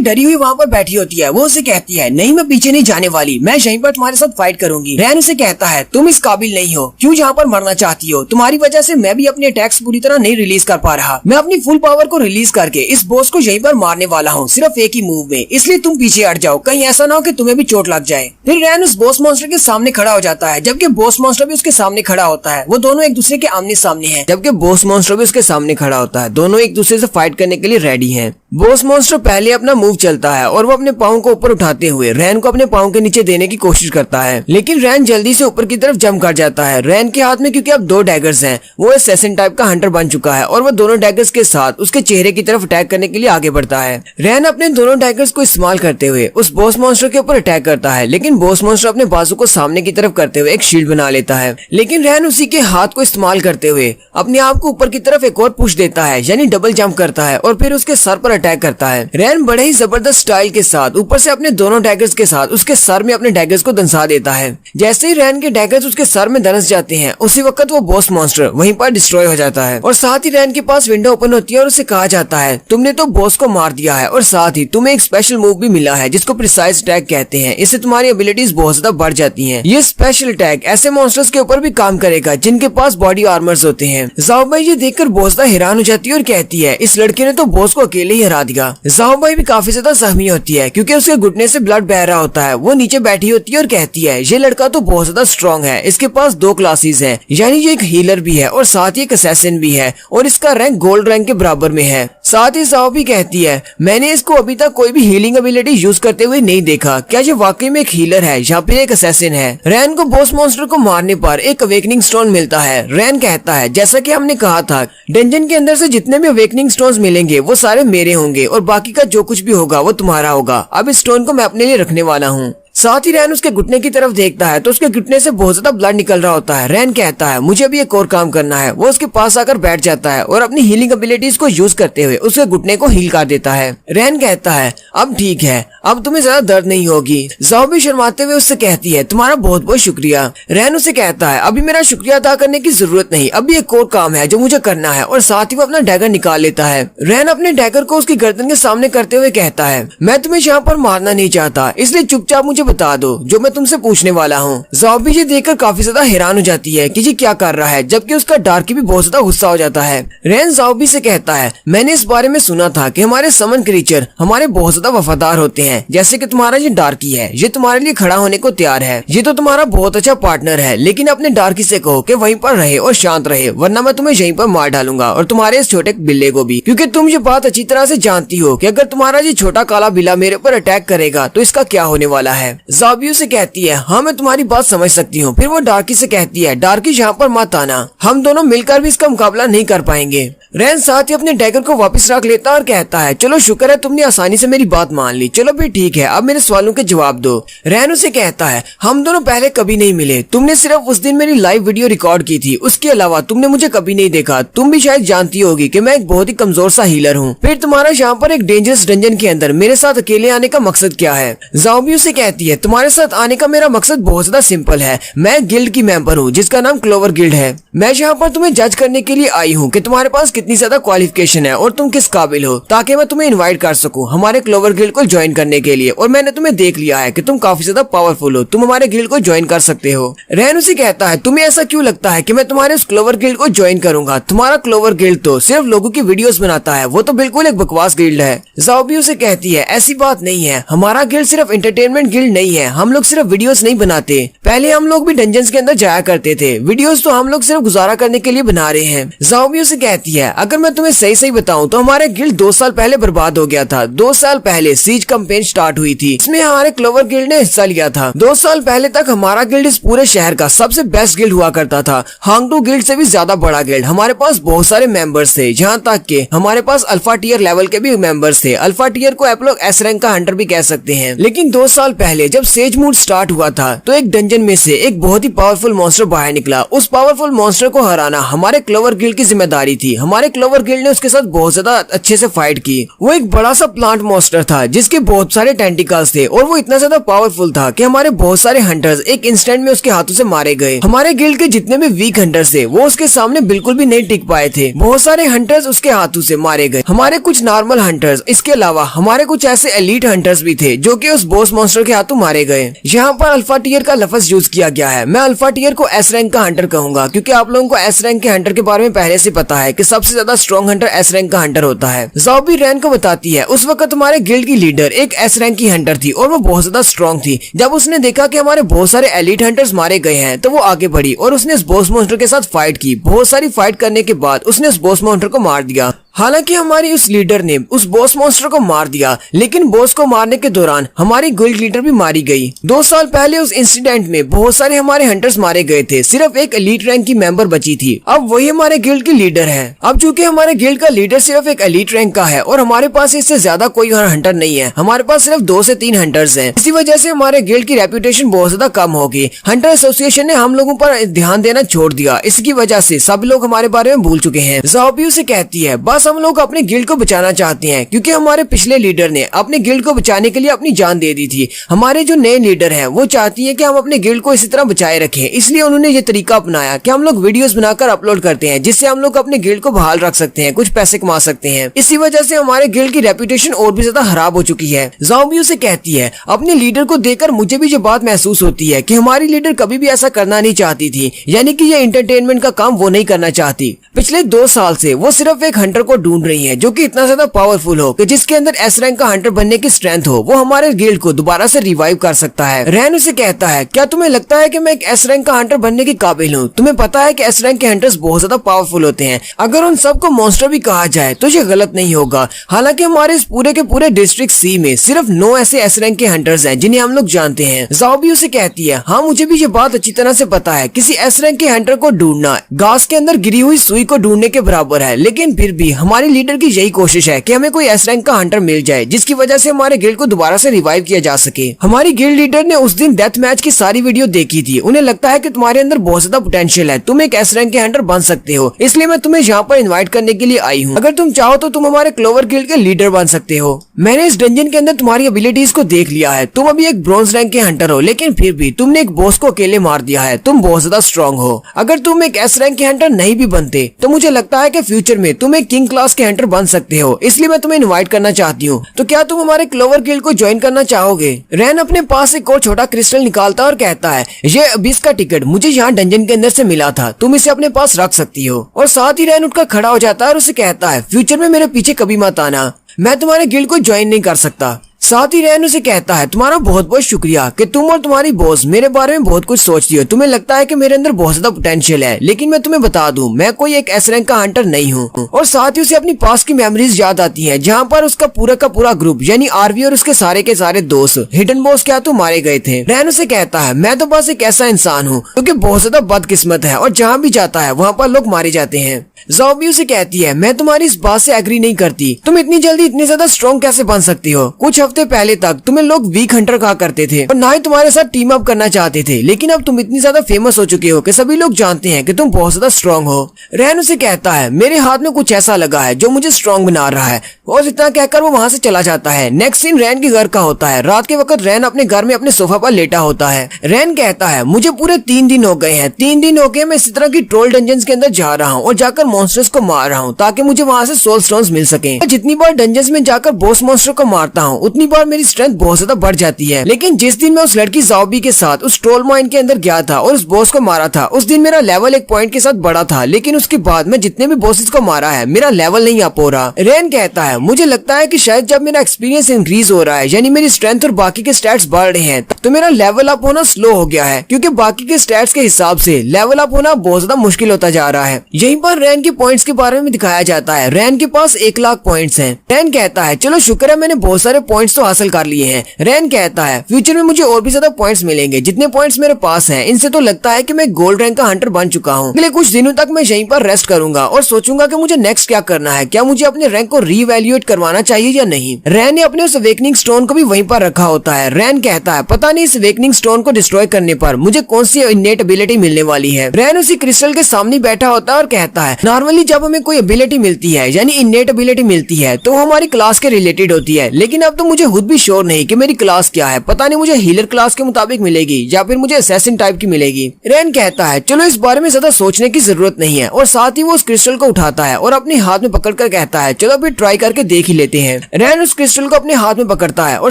डरी हुई वहाँ पर बैठी होती है वो उसे कहती है नहीं, मैं पीछे नहीं जाने वाली, मैं यहीं पर तुम्हारे साथ फाइट करूंगी। रैन उसे कहता है तुम इस काबिल नहीं हो, क्यों यहाँ पर मरना चाहती हो? तुम्हारी वजह से मैं भी अपने अटैक्स पूरी तरह नहीं रिलीज कर पा रहा। मैं अपनी फुल पावर को रिलीज करके इस बॉस को यहीं पर मारने वाला हूँ, सिर्फ एक ही मूव में, इसलिए तुम पीछे हट जाओ, कहीं ऐसा ना हो कि तुम्हें भी चोट लग जाए। फिर रैन उस बॉस मॉन्स्टर के सामने खड़ा हो जाता है, जबकि बॉस मॉन्स्टर भी उसके सामने खड़ा होता है। वो दोनों एक दूसरे के आमने सामने हैं। जबकि बॉस मॉन्स्टर भी उसके सामने खड़ा होता है। दोनों एक दूसरे से फाइट करने के लिए रेडी हैं। बॉस मॉन्स्टर पहले अपना मूव चलता है और वो अपने पाँव को ऊपर उठाते हुए रैन को अपने पाँव के नीचे देने की कोशिश करता है, लेकिन रैन जल्दी से ऊपर की तरफ जंप कर जाता है। रैन के हाथ में क्योंकि अब 2 डैगर्स हैं, वो असैसिन टाइप का हंटर बन चुका है और वो दोनों डैगर्स के साथ उसके चेहरे की तरफ अटैक करने के लिए आगे बढ़ता है। रैन अपने दोनों डैगर्स को इस्तेमाल करते हुए उस बॉस मॉन्स्टर के ऊपर अटैक करता है, लेकिन बॉस मॉन्स्टर अपने बाजू को सामने की तरफ करते हुए एक शील्ड बना लेता है। लेकिन रैन उसी के हाथ को इस्तेमाल करते हुए अपने आप को ऊपर की तरफ एक और पुश देता है, यानी डबल जंप करता है और फिर उसके सर पर अटैक करता है। रैन बड़े ही जबरदस्त स्टाइल के साथ ऊपर से अपने दोनों डैगर्स के साथ उसके सर में अपने डैगर्स को दंसा देता है। जैसे ही रैन के डैगर्स उसके सर में दनस जाते हैं, उसी वक्त वो बॉस मॉन्स्टर वहीं पर डिस्ट्रॉय हो जाता है और साथ ही रैन के पास विंडो ओपन होती है और उसे कहा जाता है तुमने तो बॉस को मार दिया है और साथ ही तुम्हें एक स्पेशल मूव भी मिला है जिसको प्रिसाइज अटैक कहते हैं। इससे तुम्हारी एबिलिटीज बहुत ज्यादा बढ़ जाती हैं। ये स्पेशल अटैक ऐसे मॉन्स्टर्स के ऊपर भी काम करेगा जिनके पास बॉडी आर्मर्स होते हैं। जाओबाई ये देखकर बहुत ज्यादा हैरान हो जाती है और कहती है इस लड़के ने तो बॉस को अकेले ही हरा दिया। जाओबाई भी काफी ज्यादा जख्मी होती है क्योंकि उसके घुटने से ब्लड बह रहा होता है। वो नीचे बैठी होती है और कहती है ये लड़का तो बहुत ज्यादा स्ट्रॉन्ग है, इसके पास 2 क्लासेस है, यानी ये एक हीलर भी है और साथ ही एक असैसिन भी है और इसका रैंक गोल्ड रैंक के बराबर में है। साथ ही जाओ भी कहती है मैंने इसको अभी तक कोई भी हीलिंग एबिलिटी यूज करते हुए नहीं देखा, क्या ये वाकई में एक हीलर है या फिर एक असैसिन है? रैन को बॉस मॉन्स्टर को मारने पर एक अवेकनिंग स्टोन मिलता है। रैन कहता है जैसा कि हमने कहा था डंजन के अंदर से जितने भी अवेकनिंग स्टोन्स मिलेंगे वो सारे मेरे होंगे और बाकी का जो कुछ भी होगा वो तुम्हारा होगा। अब इस स्टोन को मैं अपने लिए रखने वाला हूँ। साथ ही रैन उसके घुटने की तरफ देखता है तो उसके घुटने से बहुत ज्यादा ब्लड निकल रहा होता है। रैन कहता है मुझे भी एक और काम करना है। वो उसके पास आकर बैठ जाता है और अपनी हीलिंग एबिलिटीज को यूज करते हुए उसके घुटने को हील कर देता है। रैन कहता है अब ठीक है, अब तुम्हें ज्यादा दर्द नहीं होगी। जाओ भी शर्माते हुए उससे कहती है तुम्हारा बहुत बहुत शुक्रिया। रैन उसे कहता है अभी मेरा शुक्रिया अदा करने की जरूरत नहीं, अभी एक और काम है जो मुझे करना है और साथ ही वो अपना डैगर निकाल लेता है। रैन अपने डैगर को उसकी गर्दन के सामने करते हुए कहता है मैं तुम्हें यहाँ पर मारना नहीं चाहता, इसलिए चुपचाप मुझे बता दो जो मैं तुमसे पूछने वाला हूँ। ज़ॉम्बी ये देखकर काफी ज्यादा हैरान हो जाती है कि ये क्या कर रहा है, जबकि उसका डार्की भी बहुत ज्यादा गुस्सा हो जाता है। रैन ज़ॉम्बी से कहता है मैंने इस बारे में सुना था कि हमारे समन क्रीचर हमारे बहुत ज्यादा वफादार होते हैं, जैसे कि तुम्हारा ये डार्की है, ये तुम्हारे लिए खड़ा होने को तैयार है, ये तो तुम्हारा बहुत अच्छा पार्टनर है, लेकिन अपने डार्की से कहो कि वहीं पर रहे और शांत रहे, वरना मैं तुम्हें यहीं पर मार डालूंगा और तुम्हारे इस छोटे बिल्ले को भी, क्योंकि तुम ये बात अच्छी तरह से जानती हो कि अगर तुम्हारा ये छोटा काला बिल्ला मेरे ऊपर अटैक करेगा तो इसका क्या होने वाला है। ज़ॉम्बी से कहती है हाँ मैं तुम्हारी बात समझ सकती हूँ। फिर वो डार्की से कहती है डार्की यहाँ पर मत आना, हम दोनों मिलकर भी इसका मुकाबला नहीं कर पाएंगे। रैन साथ ही अपने डैगर को वापस रख लेता और कहता है चलो शुक्र है तुमने आसानी से मेरी बात मान ली, चलो भी ठीक है अब मेरे सवालों के जवाब दो। रैन उसे कहता है हम दोनों पहले कभी नहीं मिले, तुमने सिर्फ उस दिन मेरी लाइव वीडियो रिकॉर्ड की थी, उसके अलावा तुमने मुझे कभी नहीं देखा। तुम भी शायद जानती होगी कि मैं एक बहुत ही कमजोर सा हीलर हूँ, फिर तुम्हारा यहाँ पर एक डेंजरस डंजन के अंदर मेरे साथ अकेले आने का मकसद क्या है। ज़ॉम्बी उसे कहती है तुम्हारे साथ आने का मेरा मकसद बहुत ज्यादा सिंपल है, मैं गिल्ड की मेंबर हूँ जिसका नाम क्लोवर गिल्ड है। मैं यहाँ पर तुम्हें जज करने के लिए आई हूँ कि तुम्हारे पास कितनी ज्यादा क्वालिफिकेशन है और तुम किस काबिल हो, ताकि मैं तुम्हें इनवाइट कर सकूं हमारे क्लोवर गिल्ड को ज्वाइन करने के लिए। और मैंने तुम्हें देख लिया है कि तुम काफी ज्यादा पावरफुल हो, तुम हमारे गिल्ड को ज्वाइन कर सकते हो। रैन उसे कहता है तुम्हें ऐसा क्यों लगता है कि मैं तुम्हारे उस क्लोवर गिल्ड को ज्वाइन करूंगा, तुम्हारा क्लोवर गिल्ड तो सिर्फ लोगों की वीडियोस बनाता है, वो तो बिल्कुल एक बकवास गिल्ड है। ज़ॉम्बी उसे कहती है ऐसी बात नहीं है, हमारा गिल्ड सिर्फ एंटरटेनमेंट गिल्ड नहीं है, हम लोग सिर्फ वीडियोस नहीं बनाते। पहले हम लोग भी डंजन्स के अंदर जाया करते थे, वीडियोस तो हम लोग सिर्फ गुजारा करने के लिए बना रहे हैं। ज़ाओबी उसे कहती है, अगर मैं तुम्हें सही सही बताऊं तो हमारा गिल्ड 2 साल पहले बर्बाद हो गया था। 2 साल पहले सीज कैंपेन स्टार्ट हुई थी, इसमें हमारे क्लोवर गिल्ड ने हिस्सा लिया था। 2 साल पहले तक हमारा गिल्ड इस पूरे शहर का सबसे बेस्ट गिल्ड हुआ करता था, हांगडू गिल्ड से भी ज्यादा बड़ा गिल्ड। हमारे पास बहुत सारे मेंबर्स थे, जहाँ तक के हमारे पास अल्फा टियर लेवल के भी मेंबर्स थे। अल्फा टियर को आप लोग एस रैंक का हंटर भी कह सकते हैं। लेकिन 2 साल पहले जब सेज मूड स्टार्ट हुआ था तो एक डंजन में से एक बहुत ही पावरफुल मॉन्स्टर बाहर निकला। उस पावरफुल मॉन्स्टर को हराना हमारे क्लोवर गिल्ड की जिम्मेदारी थी। हमारे क्लोवर गिल्ड ने उसके साथ बहुत ज्यादा अच्छे से फाइट की। वो एक बड़ा सा प्लांट मॉन्स्टर था जिसके बहुत सारे टेंटिकल्स थे और वो इतना ज्यादा पावरफुल था कि हमारे बहुत सारे हंटर्स एक इंस्टेंट में उसके हाथों से मारे गए। हमारे गिल्ड के जितने भी वीक हंटर्स थे वो उसके सामने बिल्कुल भी नहीं टिक पाए थे। बहुत सारे हंटर्स उसके हाथों से मारे गए, हमारे कुछ नॉर्मल हंटर्स, इसके अलावा हमारे कुछ ऐसे एलीट हंटर्स भी थे जो कि उस बॉस मॉन्स्टर के हाथों मारे गए। यहाँ पर अल्फा टियर का लफ्ज यूज किया गया है। मैं अल्फा टियर को एस रैंक का हंटर कहूंगा क्योंकि आप लोगों को एस रैंक के हंटर के बारे में पहले से पता है कि सबसे ज्यादा स्ट्रॉन्ग हंटर एस रैंक का हंटर होता है। ज़ाओबी रैन को बताती है, उस वक्त हमारे गिल्ड की लीडर एक एस रैंक की हंटर थी और वो बहुत ज्यादा स्ट्रॉन्ग थी। जब उसने देखा कि हमारे बहुत सारे एलीट हंटर्स मारे गए हैं तो वो आगे बढ़ी और उसने उस बॉस मॉन्स्टर के साथ फाइट की। बहुत सारी फाइट करने के बाद उसने उस बॉस मॉन्स्टर को मार दिया। हालांकि हमारी उस लीडर ने उस बॉस मॉन्स्टर को मार दिया, लेकिन बॉस को मारने के दौरान हमारी गिल्ड लीडर भी मारी गई। 2 साल पहले उस इंसिडेंट में बहुत सारे हमारे हंटर्स मारे गए थे, सिर्फ एक एलीट रैंक की मेंबर बची थी। अब वही हमारे गिल्ड की लीडर है। अब चूंकि हमारे गिल्ड का लीडर सिर्फ एक एलीट रैंक का है और हमारे पास इससे ज्यादा कोई हंटर नहीं है, हमारे पास सिर्फ 2 से 3 हंटर्स हैं। इसी वजह से हमारे गिल्ड की रेपुटेशन बहुत ज्यादा कम होगी। हंटर एसोसिएशन ने हम लोगों पर ध्यान देना छोड़ दिया, इसकी वजह से सब लोग हमारे बारे में भूल चुके हैं। ज़ाओबी उसे कहती है, बस हम लोग अपने गिल्ड को बचाना चाहते हैं क्योंकि हमारे पिछले लीडर ने अपने गिल्ड को बचाने के लिए अपनी जान दे दी थी। हमारे जो नए लीडर हैं वो चाहती हैं कि हम अपने गिल्ड को इसी तरह बचाए रखें, इसलिए उन्होंने ये तरीका अपनाया कि हम लोग वीडियोस बनाकर अपलोड करते हैं जिससे हम लोग अपने गिल्ड को बहाल रख सकते हैं, कुछ पैसे कमा सकते हैं। इसी वजह से हमारे गिल्ड की रेपुटेशन और भी ज्यादा खराब हो चुकी है। ज़ाओबी उसे कहती है, अपने लीडर को देखकर मुझे भी ये बात महसूस होती है कि हमारी लीडर कभी भी ऐसा करना नहीं चाहती थी, यानी कि ये एंटरटेनमेंट का काम वो नहीं करना चाहती। पिछले 2 साल से वो सिर्फ एक हंटर को ढूंढ रही है जो कि इतना ज्यादा पावरफुल हो कि जिसके अंदर एस रैंक का हंटर बनने की स्ट्रेंथ हो, वो हमारे गिल्ड को दोबारा से रिवाइव कर सकता है। रैन उसे कहता है, क्या तुम्हें लगता है कि मैं एक एस रैंक का हंटर बनने के काबिल हूँ? तुम्हें पता है कि एस रैंक के हंटर्स बहुत ज्यादा पावरफुल होते हैं, अगर उन सबको मॉन्स्टर भी कहा जाए तो ये गलत नहीं होगा। हालांकि हमारे इस पूरे के पूरे डिस्ट्रिक्ट सी में सिर्फ 9 ऐसे एस रैंक के हंटर्स हैं जिन्हें हम लोग जानते हैं। ज़ाओबी उसे कहती है, हाँ मुझे भी ये बात अच्छी तरह से पता है, किसी एस रैंक के हंटर को ढूंढना घास के अंदर गिरी हुई सुई को ढूंढने के बराबर है, लेकिन फिर भी हमारी लीडर की यही कोशिश है कि हमें कोई एस रैंक का हंटर मिल जाए जिसकी वजह से हमारे गिल्ड को दोबारा से रिवाइव किया जा सके। हमारी गिल्ड लीडर ने उस दिन डेथ मैच की सारी वीडियो देखी थी, उन्हें लगता है कि तुम्हारे अंदर बहुत ज्यादा पोटेंशियल है, तुम एक एस रैंक के हंटर बन सकते हो, इसलिए मैं तुम्हें यहाँ पर इन्वाइट करने के लिए आई हूँ। अगर तुम चाहो तो तुम हमारे क्लोवर गिल्ड के लीडर बन सकते हो। मैंने इस डंजन के अंदर तुम्हारी एबिलिटीज को देख लिया है, तुम अभी एक ब्रॉन्ज रैंक के हंटर हो, लेकिन फिर भी तुमने एक बॉस को अकेले मार दिया है, तुम बहुत ज्यादा स्ट्रॉन्ग हो। अगर तुम एक एस रैंक के हंटर नहीं भी बनते तो मुझे लगता है कि फ्यूचर में तुम एक किंग क्लास के हंटर बन सकते हो, इसलिए मैं तुम्हें इन्वाइट करना चाहती हूँ। तो क्या तुम हमारे क्लोवर गिल्ड को ज्वाइन करना चाहोगे? रैन अपने पास एक और छोटा क्रिस्टल निकालता और कहता है, ये 20 का टिकट मुझे यहाँ डंजन के अंदर से मिला था, तुम इसे अपने पास रख सकती हो। और साथ ही रैन उठकर खड़ा हो जाता है और उसे कहता है, फ्यूचर में मेरे पीछे कभी मत आना, मैं तुम्हारे गिल्ड को ज्वाइन नहीं कर सकता। साथ ही रैन उसे कहता है, तुम्हारा बहुत बहुत शुक्रिया कि तुम और तुम्हारी बॉस मेरे बारे में बहुत कुछ सोचती हो, तुम्हें लगता है कि मेरे अंदर बहुत ज्यादा पोटेंशियल है, लेकिन मैं तुम्हें बता दूं मैं कोई एक एस रैंक का हंटर नहीं हूँ। और साथ ही उसे अपनी पास की मेमोरीज याद आती हैं जहाँ पर उसका पूरा का पूरा ग्रुप यानी आरवी और उसके सारे के सारे दोस्त हिडन बॉस क्या तो मारे गए थे। रैन उसे कहता है, मैं तो बस एक ऐसा इंसान हूँ क्योंकि बहुत ज्यादा बदकिस्मत है और जहाँ भी जाता है वहाँ पर लोग मारे जाते हैं। ज़ाओबी उसे कहती है, मैं तुम्हारी इस बात से एग्री नहीं करती, तुम इतनी जल्दी इतनी ज्यादा स्ट्रॉन्ग कैसे बन सकती हो? कुछ हफ्ते पहले तक तुम्हें लोग वीक हंटर कहा करते थे और ना ही तुम्हारे साथ टीम अप करना चाहते थे, लेकिन अब तुम इतनी ज्यादा फेमस हो चुके हो कि सभी लोग जानते हैं कि तुम बहुत ज्यादा स्ट्रॉन्ग हो। रैन उसे कहता है, मेरे हाथ में कुछ ऐसा लगा है जो मुझे स्ट्रॉन्ग बना रहा है, और इतना कहकर वो वहाँ से चला जाता है। नेक्स्ट सीन रैन के घर का होता है। रात के वक्त रैन अपने घर में अपने सोफा पर लेटा होता है। रैन कहता है, मुझे पूरे 3 दिन हो गए हैं, 3 दिन हो गए मैं इसी तरह की ट्रोल डंजन्स के अंदर जा रहा हूँ और जाकर मॉन्स्टर्स को मार रहा हूँ ताकि मुझे वहाँ से सोल स्टोन्स मिल सके। जितनी बार डंजन्स में जाकर बॉस मॉन्स्टर को मारता हूँ उतनी बार मेरी स्ट्रेंथ बहुत ज्यादा बढ़ जाती है। लेकिन जिस दिन मैं उस लड़की ज़ाओबी के साथ उस ट्रोल माइन के अंदर गया था और उस बॉस को मारा था, उस दिन मेरा लेवल एक पॉइंट के साथ बढ़ा था। लेकिन उसके बाद मैं जितने भी बॉसेस को मारा है, मेरा लेवल नहीं अप हो रहा। रेन कहता है मुझे लगता है कि शायद जब मेरा एक्सपीरियंस इंक्रीज हो रहा है, यानी मेरी स्ट्रेंथ और बाकी के स्टैट्स बढ़ रहे हैं, तो मेरा लेवल अप होना स्लो हो गया है, क्योंकि बाकी के स्टैट्स के हिसाब से लेवल अप होना बहुत ज्यादा मुश्किल होता जा रहा है। यहीं पर रैन के पॉइंट्स के बारे में दिखाया जाता है। रैन के पास 1 लाख पॉइंट्स हैं। रैन कहता है चलो शुक्र है मैंने बहुत सारे पॉइंट्स तो हासिल कर लिए हैं। रैन कहता है फ्यूचर में मुझे और भी ज्यादा पॉइंट्स मिलेंगे। जितने पॉइंट्स मेरे पास हैं, इनसे तो लगता है कि मैं गोल्ड रैंक का हंटर बन चुका हूँ। अगले कुछ दिनों तक मैं यहीं पर रेस्ट करूंगा और सोचूंगा कि मुझे नेक्स्ट क्या करना है। क्या मुझे अपने रैंक को रीवैल्यूएट करवाना चाहिए या नहीं। रैन ने अपने उस अवेकनिंग स्टोन को भी वहीं पर रखा होता है। रैन कहता है पता नहीं इस अवेकनिंग स्टोन को डिस्ट्रॉय करने पर मुझे कौन सी इनेट एबिलिटी मिलने वाली है। रैन उसी क्रिस्टल के सामने बैठा होता है और कहता है नॉर्मली जब हमें कोई एबिलिटी मिलती है, यानी इनेट एबिलिटी मिलती है, तो हमारी क्लास के रिलेटेड होती है। लेकिन अब तो मुझे खुद भी श्योर नहीं कि मेरी क्लास क्या है। पता नहीं मुझे हीलर क्लास के मुताबिक मिलेगी या फिर मुझे असैसिन टाइप की मिलेगी। रैन कहता है चलो इस बारे में ज्यादा सोचने की जरूरत नहीं है, और साथ ही वो उस क्रिस्टल को उठाता है और अपने हाथ में पकड़कर कहता है चलो अभी ट्राई करके देख ही लेते हैं। रैन उस क्रिस्टल को अपने हाथ में पकड़ता है और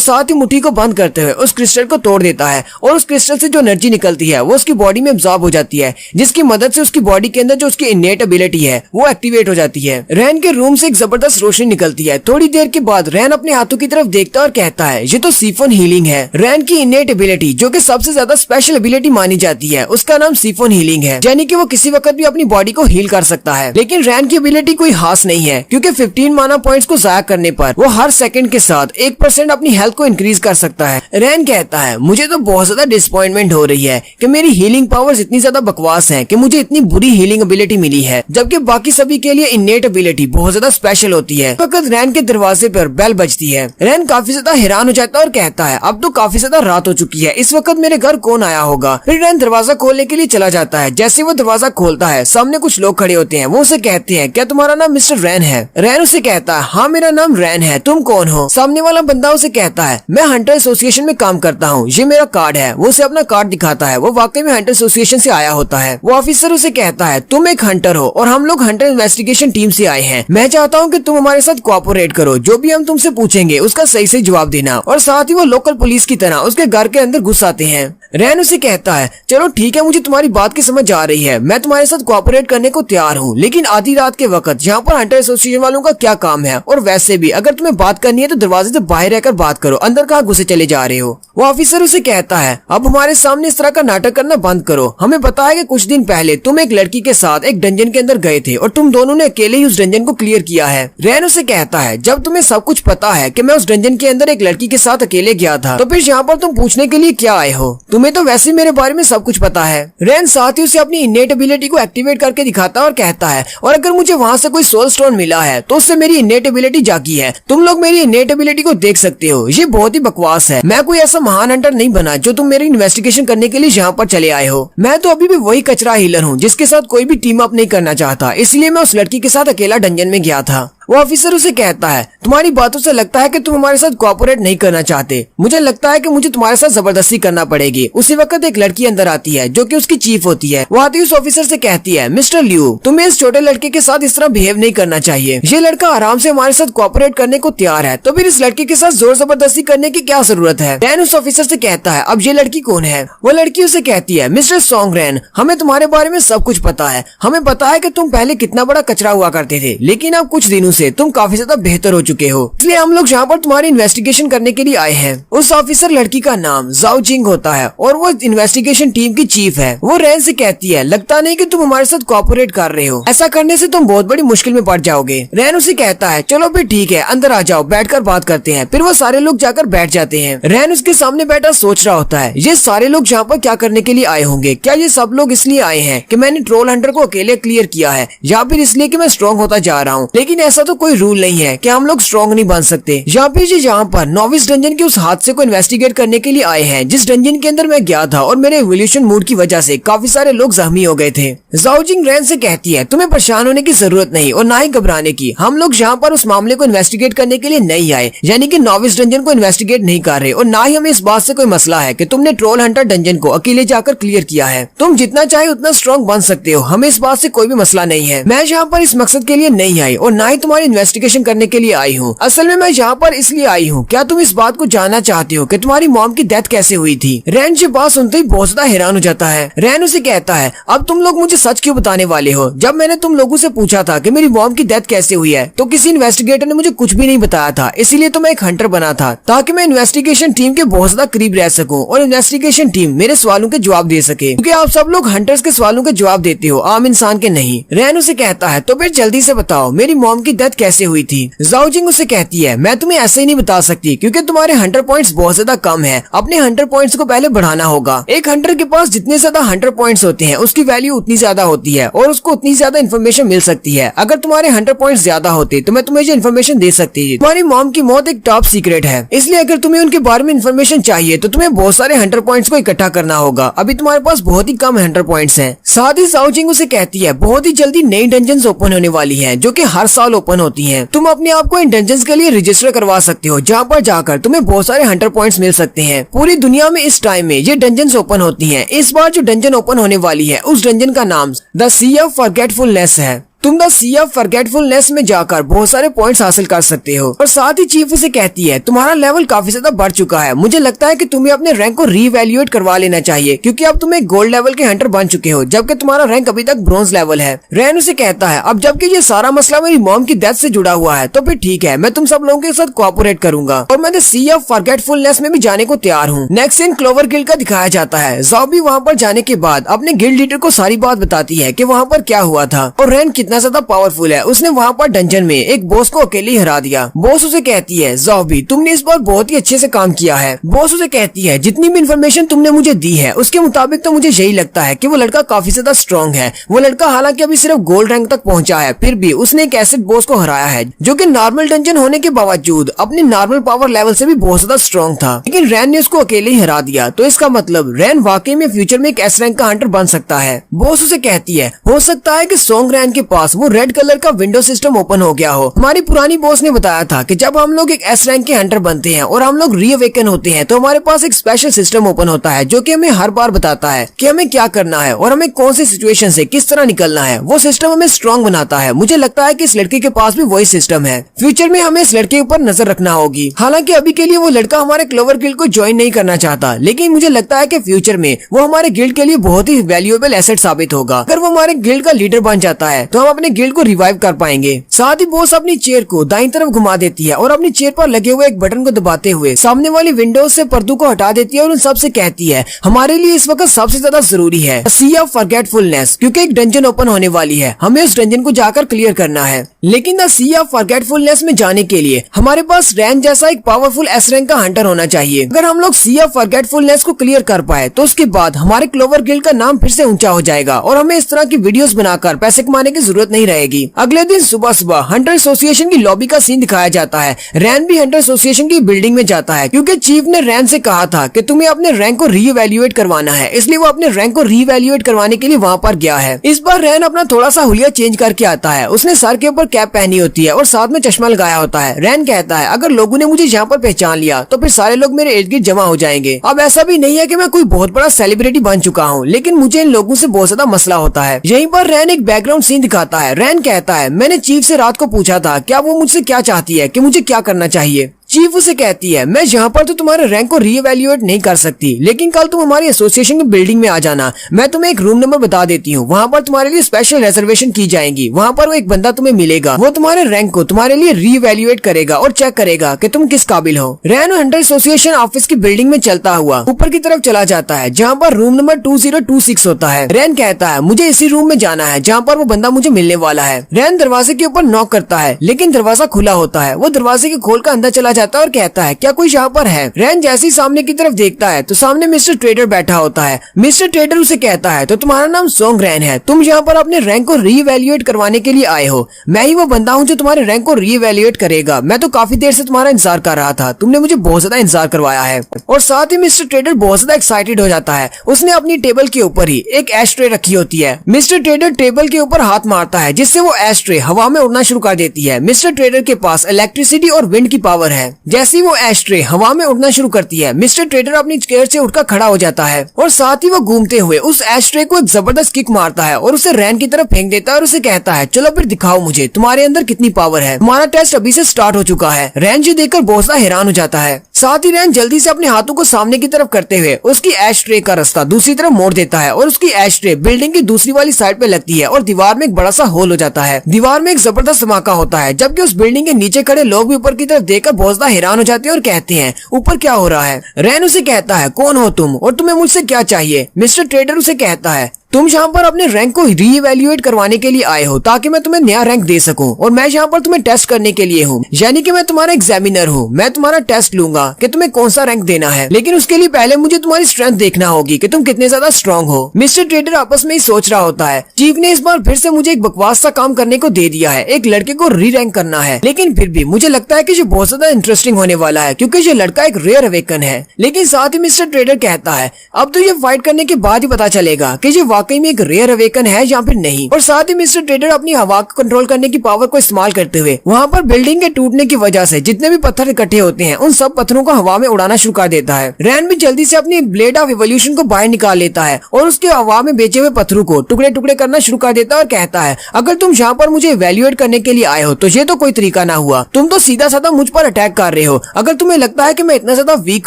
साथ ही मुट्ठी को बंद करते हुए उस क्रिस्टल को तोड़ देता है, और उस क्रिस्टल से जो एनर्जी निकलती है वो उसकी बॉडी में एब्जॉर्ब हो जाती है, जिसकी मदद से उसकी बॉडी के अंदर जो उसकी इनेट एबिलिटी है वो एक्टिवेट हो जाती है। रैन के रूम से एक जबरदस्त रोशनी निकलती है। थोड़ी देर के बाद रैन अपने हाथों की तरफ देखता है और कहता है ये तो सिफोन हीलिंग है। रैन की इनेट एबिलिटी जो कि सबसे ज्यादा स्पेशल एबिलिटी मानी जाती है, उसका नाम सिफोन हीलिंग है, यानी कि वो किसी वक्त भी अपनी बॉडी को हील कर सकता है। लेकिन रैन की एबिलिटी कोई खास नहीं है, क्योंकि 15 माना पॉइंट्स को जाया करने पर वो हर सेकंड के साथ 1% अपनी हेल्थ को इंक्रीज कर सकता है। रैन कहता है मुझे तो बहुत ज्यादा डिसअपॉइंटमेंट हो रही है कि मेरी हीलिंग पावर्स इतनी ज्यादा बकवास हैं कि मुझे इतनी बुरी हीलिंग एबिलिटी मिली है, जबकि बाकी सभी के लिए इनेट एबिलिटी बहुत ज्यादा स्पेशल होती है। वक्त रैन के दरवाजे पर बेल बजती है। रैन काफी ज्यादा हैरान हो जाता है और कहता है अब तो काफी ज्यादा रात हो चुकी है, इस वक्त मेरे घर कौन आया होगा। फिर रैन दरवाजा खोलने के लिए चला जाता है। जैसे वो दरवाजा खोलता है, सामने कुछ लोग खड़े होते हैं। वो उसे कहते हैं क्या तुम्हारा नाम मिस्टर रैन है। रैन उसे कहता है हाँ मेरा नाम रैन है, तुम कौन हो। सामने वाला बंदा उसे कहता है मैं हंटर एसोसिएशन में काम करता हूँ, ये मेरा कार्ड है। वो उसे अपना कार्ड दिखाता है। वो वाकई में हंटर एसोसिएशन से आया होता है। वो ऑफिसर उसे कहता है तुम एक हंटर हो और हम लोग हंटर इन्वेस्टिगेशन टीम से आए हैं। मैं चाहता हूँ कि तुम हमारे साथ कोऑपरेट करो, जो भी हम तुमसे पूछेंगे उसका सही से जवाब देना। और साथ ही वो लोकल पुलिस की तरह उसके घर के अंदर घुस आते हैं। रैन उसे कहता है चलो ठीक है, मुझे तुम्हारी बात की समझ आ रही है, मैं तुम्हारे साथ कोऑपरेट करने को तैयार हूँ, लेकिन आधी रात के वक्त यहाँ पर हंटर एसोसिएशन वालों का क्या काम है। और वैसे भी अगर तुम्हें बात करनी है तो दरवाजे से बाहर रहकर बात करो, अंदर कहाँ घुसे चले जा रहे हो। वो ऑफिसर उसे कहता है अब हमारे सामने इस तरह का नाटक करना बंद करो। हमें पता है कि कुछ दिन पहले तुम एक लड़की के साथ एक डंजन के अंदर गए थे और तुम दोनों ने अकेले ही उस डंजन को क्लियर किया है। रैन उसे कहता है जब तुम्हें सब कुछ पता है कि मैं उस डंजन के अंदर एक लड़की के साथ अकेले गया था, तो फिर यहाँ पर तुम पूछने के लिए क्या आए हो। तुम्हें तो वैसे मेरे बारे में सब कुछ पता है। रैन साथ ही उसे अपनी इनेट एबिलिटी को एक्टिवेट करके दिखाता है और कहता है और अगर मुझे वहाँ से कोई सोल स्टोन मिला है तो उससे मेरी इनेट एबिलिटी जागी है। तुम लोग मेरी इनेट एबिलिटी को देख सकते हो, ये बहुत ही बकवास है। मैं कोई ऐसा महान हंटर नहीं बना जो तुम मेरी इन्वेस्टिगेशन करने के लिए यहाँ पर चले आए हो। मैं तो अभी भी वही कचरा हीलर हूँ जिसके साथ कोई भी टीम अप नहीं करना चाहता, इसलिए मैं उस लड़की के साथ अकेला डंजन में गया था। वो ऑफिसर उसे कहता है तुम्हारी बातों से लगता है कि तुम हमारे साथ कोऑपरेट नहीं करना चाहते। मुझे लगता है कि मुझे तुम्हारे साथ जबरदस्ती करना पड़ेगी। उसी वक्त एक लड़की अंदर आती है जो कि उसकी चीफ होती है। वो आती उस ऑफिसर से कहती है मिस्टर लियू, तुम्हें इस छोटे लड़के के साथ इस तरह बिहेव नहीं करना चाहिए। ये लड़का आराम से हमारे साथ कोऑपरेट करने को तैयार है, तो फिर इस लड़के के साथ जोर जबरदस्ती करने की क्या जरूरत है। रैन उस ऑफिसर से कहता है अब ये लड़की कौन है। वो लड़की उसे कहती है मिस्टर सॉन्ग रैन, हमें तुम्हारे बारे में सब कुछ पता है। हमें पता है कि तुम पहले कितना बड़ा कचरा हुआ करते थे, लेकिन अब कुछ दिनों से तुम काफी ज्यादा बेहतर हो चुके हो, इसलिए हम लोग यहाँ पर तुम्हारी इन्वेस्टिगेशन करने के लिए आए हैं। उस ऑफिसर लड़की का नाम जाओ जिंग होता है और वो इन्वेस्टिगेशन टीम की चीफ है। वो रैन से कहती है लगता नहीं कि तुम हमारे साथ कोऑपरेट कर रहे हो, ऐसा करने से तुम बहुत बड़ी मुश्किल में पड़ जाओगे। रैन उसे कहता है चलो फिर ठीक है, अंदर आ जाओ, बैठकर बात करते हैं। फिर वो सारे लोग जाकर बैठ जाते हैं। रैन उसके सामने बैठा सोच रहा होता है ये सारे लोग यहाँ पर क्या करने के लिए आए होंगे। क्या ये सब लोग इसलिए आए हैं कि मैंने ट्रोल हंटर को अकेले क्लियर किया है, या फिर इसलिए कि मैं स्ट्रॉन्ग होता जा रहा हूँ। लेकिन ऐसा तो कोई रूल नहीं है कि हम लोग स्ट्रॉन्ग नहीं बन सकते। या फिर ये यहाँ पर नॉविस डंजन के उस हादसे को इन्वेस्टिगेट करने के लिए आए हैं जिस डंजन के अंदर मैं गया था और मेरे एवोल्यूशन मूड की वजह से काफी सारे लोग जख्मी हो गए थे। जाओ जिंग रैन से कहती है तुम्हें परेशान होने की जरूरत नहीं और ना ही घबराने की। हम लोग यहाँ पर उस मामले को इन्वेस्टिगेट करने के लिए नहीं आए, यानी कि नॉविस डंजन को इन्वेस्टिगेट नहीं कर रहे, और ना ही हमें इस बात से कोई मसला है कि तुमने ट्रोल हंटर डंजन को अकेले जाकर क्लियर किया है। तुम जितना चाहे उतना स्ट्रॉन्ग बन सकते हो, हमें इस बात से कोई भी मसला नहीं है। मैं यहाँ पर इस मकसद के लिए नहीं आई और ना ही तुम्हारी तुम्हारी इन्वेस्टिगेशन करने के लिए आई हूँ। असल में मैं यहाँ पर इसलिए आई हूँ। क्या तुम इस बात को जानना चाहते हो कि तुम्हारी मॉम की डेथ कैसे हुई थी? रैन ये बात सुनते ही बहुत ज्यादा हैरान हो जाता है। रैन उसे कहता है, अब तुम लोग मुझे सच क्यों बताने वाले हो? जब मैंने तुम लोगों से पूछा था कि मेरी मॉम की डेथ कैसे हुई है तो किसी इन्वेस्टिगेटर ने मुझे कुछ भी नहीं बताया था। इसीलिए तो मैं एक हंटर बना था ताकि मैं इन्वेस्टिगेशन टीम के बहुत ज्यादा करीब रह सकूं और इन्वेस्टिगेशन टीम मेरे सवालों के जवाब दे सके, क्योंकि आप सब लोग हंटर्स के सवालों के जवाब देते हो, आम इंसान के नहीं। रैन उसे कहता है, तो फिर जल्दी से बताओ मेरी मॉम की डेथ कैसे हुई थी? जाओ जिंग उसे कहती है, मैं तुम्हें ऐसे ही नहीं बता सकती क्योंकि तुम्हारे हंटर पॉइंट्स बहुत ज्यादा कम है। अपने हंटर पॉइंट्स को पहले बढ़ाना होगा। एक हंटर के पास जितने ज्यादा हंटर पॉइंट्स होते हैं उसकी वैल्यू उतनी ज्यादा होती है और उसको उतनी ज्यादा इन्फॉर्मेशन मिल सकती है। अगर तुम्हारे हंटर पॉइंट्स ज्यादा होते तो मैं तुम्हें ये इन्फॉर्मेशन दे सकती थी। तुम्हारी मॉम की मौत एक टॉप सीक्रेट है, इसलिए अगर तुम्हें उनके बारे में इन्फॉर्मेशन चाहिए तो तुम्हें बहुत सारे हंटर पॉइंट्स को इकट्ठा करना होगा। अभी तुम्हारे पास बहुत ही कम हंटर पॉइंट्स हैं। साथ ही जाओ जिंग उसे कहती है, बहुत ही जल्दी नई डंजन्स ओपन होने वाली हैं जो कि हर साल ओपन होती हैं। तुम अपने आप को इन डंजन्स के लिए रजिस्टर करवा सकते हो जहाँ पर जाकर तुम्हें बहुत सारे हंटर पॉइंट्स मिल सकते हैं। पूरी दुनिया में इस टाइम में ये डंजन्स ओपन होती हैं। इस बार जो डंजन ओपन होने वाली है उस डंजन का नाम द सी ऑफ फॉरगेटफुलनेस है। तुम द सी ऑफ फॉरगेटफुलनेस में जाकर बहुत सारे पॉइंट्स हासिल कर सकते हो। और साथ ही चीफ उसे कहती है, तुम्हारा लेवल काफी ज्यादा बढ़ चुका है, मुझे लगता है कि तुम्हें अपने रैंक को रीवैल्यूएट करवा लेना चाहिए क्योंकि अब तुम एक गोल्ड लेवल के हंटर बन चुके हो जबकि तुम्हारा रैंक अभी तक ब्रॉन्ज लेवल है। रैन उसे कहता है, अब जबकि ये सारा मसला मेरी मॉम की डेथ से जुड़ा हुआ है तो फिर ठीक है, मैं तुम सब लोगों के साथ कोऑपरेट करूंगा और मैं द सी ऑफ फॉरगेटफुलनेस में भी जाने को तैयार हूँ। नेक्स्ट सीन क्लोवर गिल्ड का दिखाया जाता है। जाओ भी वहाँ पर जाने के बाद अपने गिल्ड लीडर को सारी बात बताती है कि वहाँ पर क्या हुआ था और रैन कितना ज्यादा पावरफुल है। उसने वहाँ पर डंजन में एक बॉस को अकेले ही हरा दिया। बॉस उसे कहती है, ज़ॉम्बी तुमने इस बार बहुत ही अच्छे से काम किया है। बॉस उसे कहती है, जितनी भी इन्फॉर्मेशन तुमने मुझे दी है उसके मुताबिक तो मुझे यही लगता है कि वो लड़का काफी ज्यादा स्ट्रॉन्ग है। वो लड़का हालांकि अभी सिर्फ गोल्ड रैंक तक पहुंचा है, फिर भी उसने एक एसिड बॉस को हराया है जो कि नॉर्मल डंजन होने के बावजूद अपने नॉर्मल पावर लेवल से भी बहुत ज्यादा स्ट्रॉन्ग था, लेकिन रैन ने उसको अकेले ही हरा दिया। तो इसका मतलब रैन वाकई में फ्यूचर में एक एस रैंक का हंटर बन सकता है। बॉस उसे कहती है, हो सकता है कि सोंग रैन के पास वो रेड कलर का विंडो सिस्टम ओपन हो गया हो। हमारी पुरानी बॉस ने बताया था कि जब हम लोग एक एस रैंक के हंटर बनते हैं और हम लोग रीअवेकन होते हैं तो हमारे पास एक स्पेशल सिस्टम ओपन होता है जो कि हमें हर बार बताता है कि हमें क्या करना है और हमें कौन सी सिचुएशन से किस तरह निकलना है। वो सिस्टम हमें स्ट्रॉन्ग बनाता है। मुझे लगता है कि इस लड़के के पास भी वही सिस्टम है। फ्यूचर में हमें इस लड़के के ऊपर नजर रखना होगी। हालांकि अभी के लिए वो लड़का हमारे क्लोवर गिल्ड को ज्वाइन नहीं करना चाहता, लेकिन मुझे लगता है कि फ्यूचर में वो हमारे गिल्ड के लिए बहुत ही वैल्यूएबल एसेट साबित होगा। अगर वो हमारे गिल्ड का लीडर बन जाता है तो हम अपने गिल्ड को रिवाइव कर पाएंगे। साथ ही बॉस अपनी चेयर को दाईं तरफ घुमा देती है और अपनी चेयर पर लगे हुए एक बटन को दबाते हुए सामने वाली विंडोज से पर्दों को हटा देती है और उन सबसे कहती है, हमारे लिए इस वक्त सबसे ज्यादा जरूरी है सी ऑफ फॉरगेटफुलनेस, क्योंकि एक डंजन ओपन होने वाली है। हमें उस डंजन को जाकर क्लियर करना है। लेकिन द सी ऑफ फॉरगेटफुलनेस में जाने के लिए हमारे पास रैन जैसा एक पावरफुल एस रैंक का हंटर होना चाहिए। अगर हम लोग सी ऑफ फॉरगेटफुलनेस को क्लियर कर पाए तो उसके बाद हमारे क्लोवर गिल्ड का नाम फिर से ऊंचा हो जाएगा और हमें इस तरह की वीडियोस बनाकर पैसे कमाने की जरूरत नहीं रहेगी। अगले दिन सुबह सुबह हंटर एसोसिएशन की लॉबी का सीन दिखाया जाता है। रैन भी हंटर एसोसिएशन की बिल्डिंग में जाता है क्योंकि चीफ ने रैन से कहा था कि तुम्हें अपने रैंक को रीवैल्यूएट करवाना है, इसलिए वो अपने रैंक को रीवैल्यूएट करवाने के लिए वहाँ पर गया है। इस बार रैन अपना थोड़ा सा हुलिया चेंज करके आता है। उसने सर के ऊपर कैप पहनी होती है और साथ में चश्मा लगाया होता है। रैन कहता है, अगर लोगों ने मुझे यहाँ पर पहचान लिया तो फिर सारे लोग मेरे इर्द गिर्द जमा हो जाएंगे। अब ऐसा भी नहीं है कि मैं कोई बहुत बड़ा सेलिब्रिटी बन चुका हूँ, लेकिन मुझे इन लोगों से बहुत ज्यादा मसला होता है। यहीं पर रैन एक बैकग्राउंड सीन दिखाता है। रैन कहता है, मैंने चीफ से रात को पूछा था क्या वो मुझसे क्या चाहती है, कि मुझे क्या करना चाहिए। चीफ उसे कहती है, मैं यहाँ पर तो तुम्हारे रैंक को रीएवैल्यूएट नहीं कर सकती, लेकिन कल तुम हमारी एसोसिएशन की बिल्डिंग में आ जाना। मैं तुम्हें एक रूम नंबर बता देती हूँ, वहाँ पर तुम्हारे लिए स्पेशल रिजर्वेशन की जाएगी। वहाँ पर वो एक बंदा तुम्हें मिलेगा, वो तुम्हारे रैंक को तुम्हारे लिए रीएवैल्यूएट करेगा और चेक करेगा कि तुम किस काबिल हो। रैन हंटर एसोसिएशन ऑफिस की बिल्डिंग में चलता हुआ ऊपर की तरफ चला जाता है, जहाँ पर रूम नंबर 2026 होता है। रैन कहता है, मुझे इसी रूम में जाना है जहाँ पर वो बंदा मुझे मिलने वाला है। रैन दरवाजे के ऊपर नॉक करता है, लेकिन दरवाजा खुला होता है। वो दरवाजे के खोल कर अंदर चला जाता है और कहता है, क्या कोई यहाँ पर है। रैन जैसे ही सामने की तरफ देखता है तो सामने मिस्टर ट्रेडर बैठा होता है। मिस्टर ट्रेडर उसे कहता है, तो तुम्हारा नाम सोंग रैन है, तुम यहाँ पर अपने रैंक को रीवैल्यूएट करवाने के लिए आए हो। मैं ही वो बंदा हूँ जो तुम्हारे रैंक को रीवैल्यूएट करेगा। मैं तो काफी देर से तुम्हारा इंतजार कर रहा था, तुमने मुझे बहुत ज्यादा इंतजार करवाया है। और साथ ही मिस्टर ट्रेडर बहुत ज्यादा एक्साइटेड हो जाता है। उसने अपनी टेबल के ऊपर ही एक एश ट्रे रखी होती है। मिस्टर ट्रेडर टेबल के ऊपर हाथ मारता है, जिससे वो एश ट्रे हवा में उड़ना शुरू कर देती है। मिस्टर ट्रेडर के पास इलेक्ट्रिसिटी और विंड की पावर है। जैसे ही वो एस्ट्रे हवा में उड़ना शुरू करती है, मिस्टर ट्रेडर अपनी चेयर से उठकर खड़ा हो जाता है और साथ ही वो घूमते हुए उस एस्ट्रे को एक जबरदस्त किक मारता है और उसे रैन की तरफ फेंक देता है और उसे कहता है, चलो फिर दिखाओ मुझे तुम्हारे अंदर कितनी पावर है, तुम्हारा टेस्ट अभी से स्टार्ट हो चुका है। रैन जी देखकर बहुत सा हैरान हो जाता है। साथ ही रैन जल्दी से अपने हाथों को सामने की तरफ करते हुए उसकी एस्ट्रे का रास्ता दूसरी तरफ मोड़ देता है और उसकी एस्ट्रे बिल्डिंग की दूसरी वाली साइड पे लगती है और दीवार में एक बड़ा सा होल हो जाता है। दीवार में एक जबरदस्त धमाका होता है, जबकि उस बिल्डिंग के नीचे खड़े लोग भी ऊपर की तरफ देखकर बहुत ज्यादा हैरान हो जाते हैं और कहते हैं, ऊपर क्या हो रहा है। रैन उसे कहता है, कौन हो तुम और तुम्हें मुझसे क्या चाहिए। मिस्टर ट्रेडर उसे कहता है, तुम यहाँ पर अपने रैंक को रीइवैल्यूएट करवाने के लिए आए हो ताकि मैं तुम्हें नया रैंक दे सकूं, और मैं यहाँ पर तुम्हें टेस्ट करने के लिए हूँ, यानी कि मैं तुम्हारा एग्जामिनर हूँ। मैं तुम्हारा टेस्ट लूंगा कि तुम्हें कौन सा रैंक देना है, लेकिन उसके लिए पहले मुझे तुम्हारी स्ट्रेंथ देखना होगी कि तुम कितने ज्यादा स्ट्रांग हो। मिस्टर ट्रेडर आपस में ही सोच रहा होता है, चीफ ने इस बार फिर से मुझे एक बकवास सा काम करने को दे दिया है, एक लड़के को री रैंक करना है, लेकिन फिर भी मुझे लगता है कि ये बहुत ज्यादा इंटरेस्टिंग होने वाला है क्योंकि ये लड़का एक रेयर अवेकन है। लेकिन साथ ही मिस्टर ट्रेडर कहता है, अब तो ये फाइट करने के बाद ही पता चलेगा कि ये वाकई में एक रेयर अवेकन है या फिर नहीं। और साथ ही मिस्टर ट्रेडर अपनी हवा को कंट्रोल करने की पावर को इस्तेमाल करते हुए वहाँ पर बिल्डिंग के टूटने की वजह से जितने भी पत्थर इकट्ठे होते हैं उन सब पत्थरों को हवा में उड़ाना शुरू कर देता है। रैन भी जल्दी से अपनी ब्लेड ऑफ इवोल्यूशन को बाहर निकाल लेता है और उसके हवा में बेचे हुए पत्थरों को टुकड़े टुकड़े करना शुरू कर देता है और कहता है, अगर तुम यहाँ पर मुझे इवैल्यूएट करने के लिए आए हो तो ये तो कोई तरीका ना हुआ, तुम तो सीधा साधा मुझ पर अटैक कर रहे हो। अगर तुम्हें लगता है कि मैं इतना ज्यादा वीक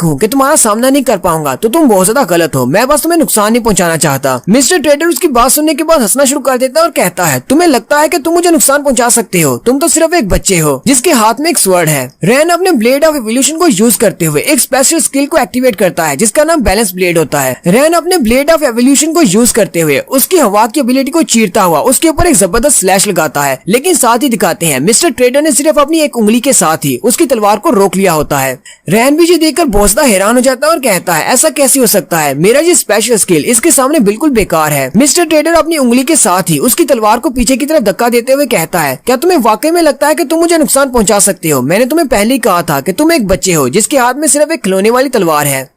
हूँ कि तुम्हारा सामना नहीं कर पाऊंगा तो तुम बहुत ज्यादा गलत हो, मैं बस तुम्हें नुकसान नहीं पहुँचाना चाहता। मिस्टर ट्रेडर उसकी बात सुनने के बाद हंसना शुरू कर देता है और कहता है, तुम्हें लगता है कि तुम मुझे नुकसान पहुंचा सकते हो, तुम तो सिर्फ एक बच्चे हो जिसके हाथ में एक स्वर्ड है। रैन अपने ब्लेड ऑफ इवोल्यूशन को यूज करते हुए एक स्पेशल स्किल को एक्टिवेट करता है जिसका नाम बैलेंस ब्लेड होता है। रैन अपने ब्लेड ऑफ इवोल्यूशन को यूज करते हुए उसकी हवा की एबिलिटी को चीरता हुआ उसके ऊपर एक जबरदस्त स्लैश लगाता है, लेकिन साथ ही दिखाते हैं मिस्टर ट्रेडर ने सिर्फ अपनी एक उंगली के साथ ही उसकी तलवार को रोक लिया होता है। रैन भी ये देखकर बहुत ज्यादा हैरान हो जाता है और कहता है, ऐसा कैसे हो सकता है, मेरा ये स्पेशल स्किल इसके सामने बिल्कुल बेकार है। मिस्टर ट्रेडर अपनी उंगली के साथ ही उसकी तलवार को पीछे की तरफ धक्का देते हुए कहता है, क्या तुम्हें वाकई में लगता है कि तुम मुझे नुकसान पहुंचा सकते हो? मैंने तुम्हें पहले ही कहा था कि तुम एक बच्चे हो जिसके हाथ में सिर्फ एक खिलौने वाली तलवार है।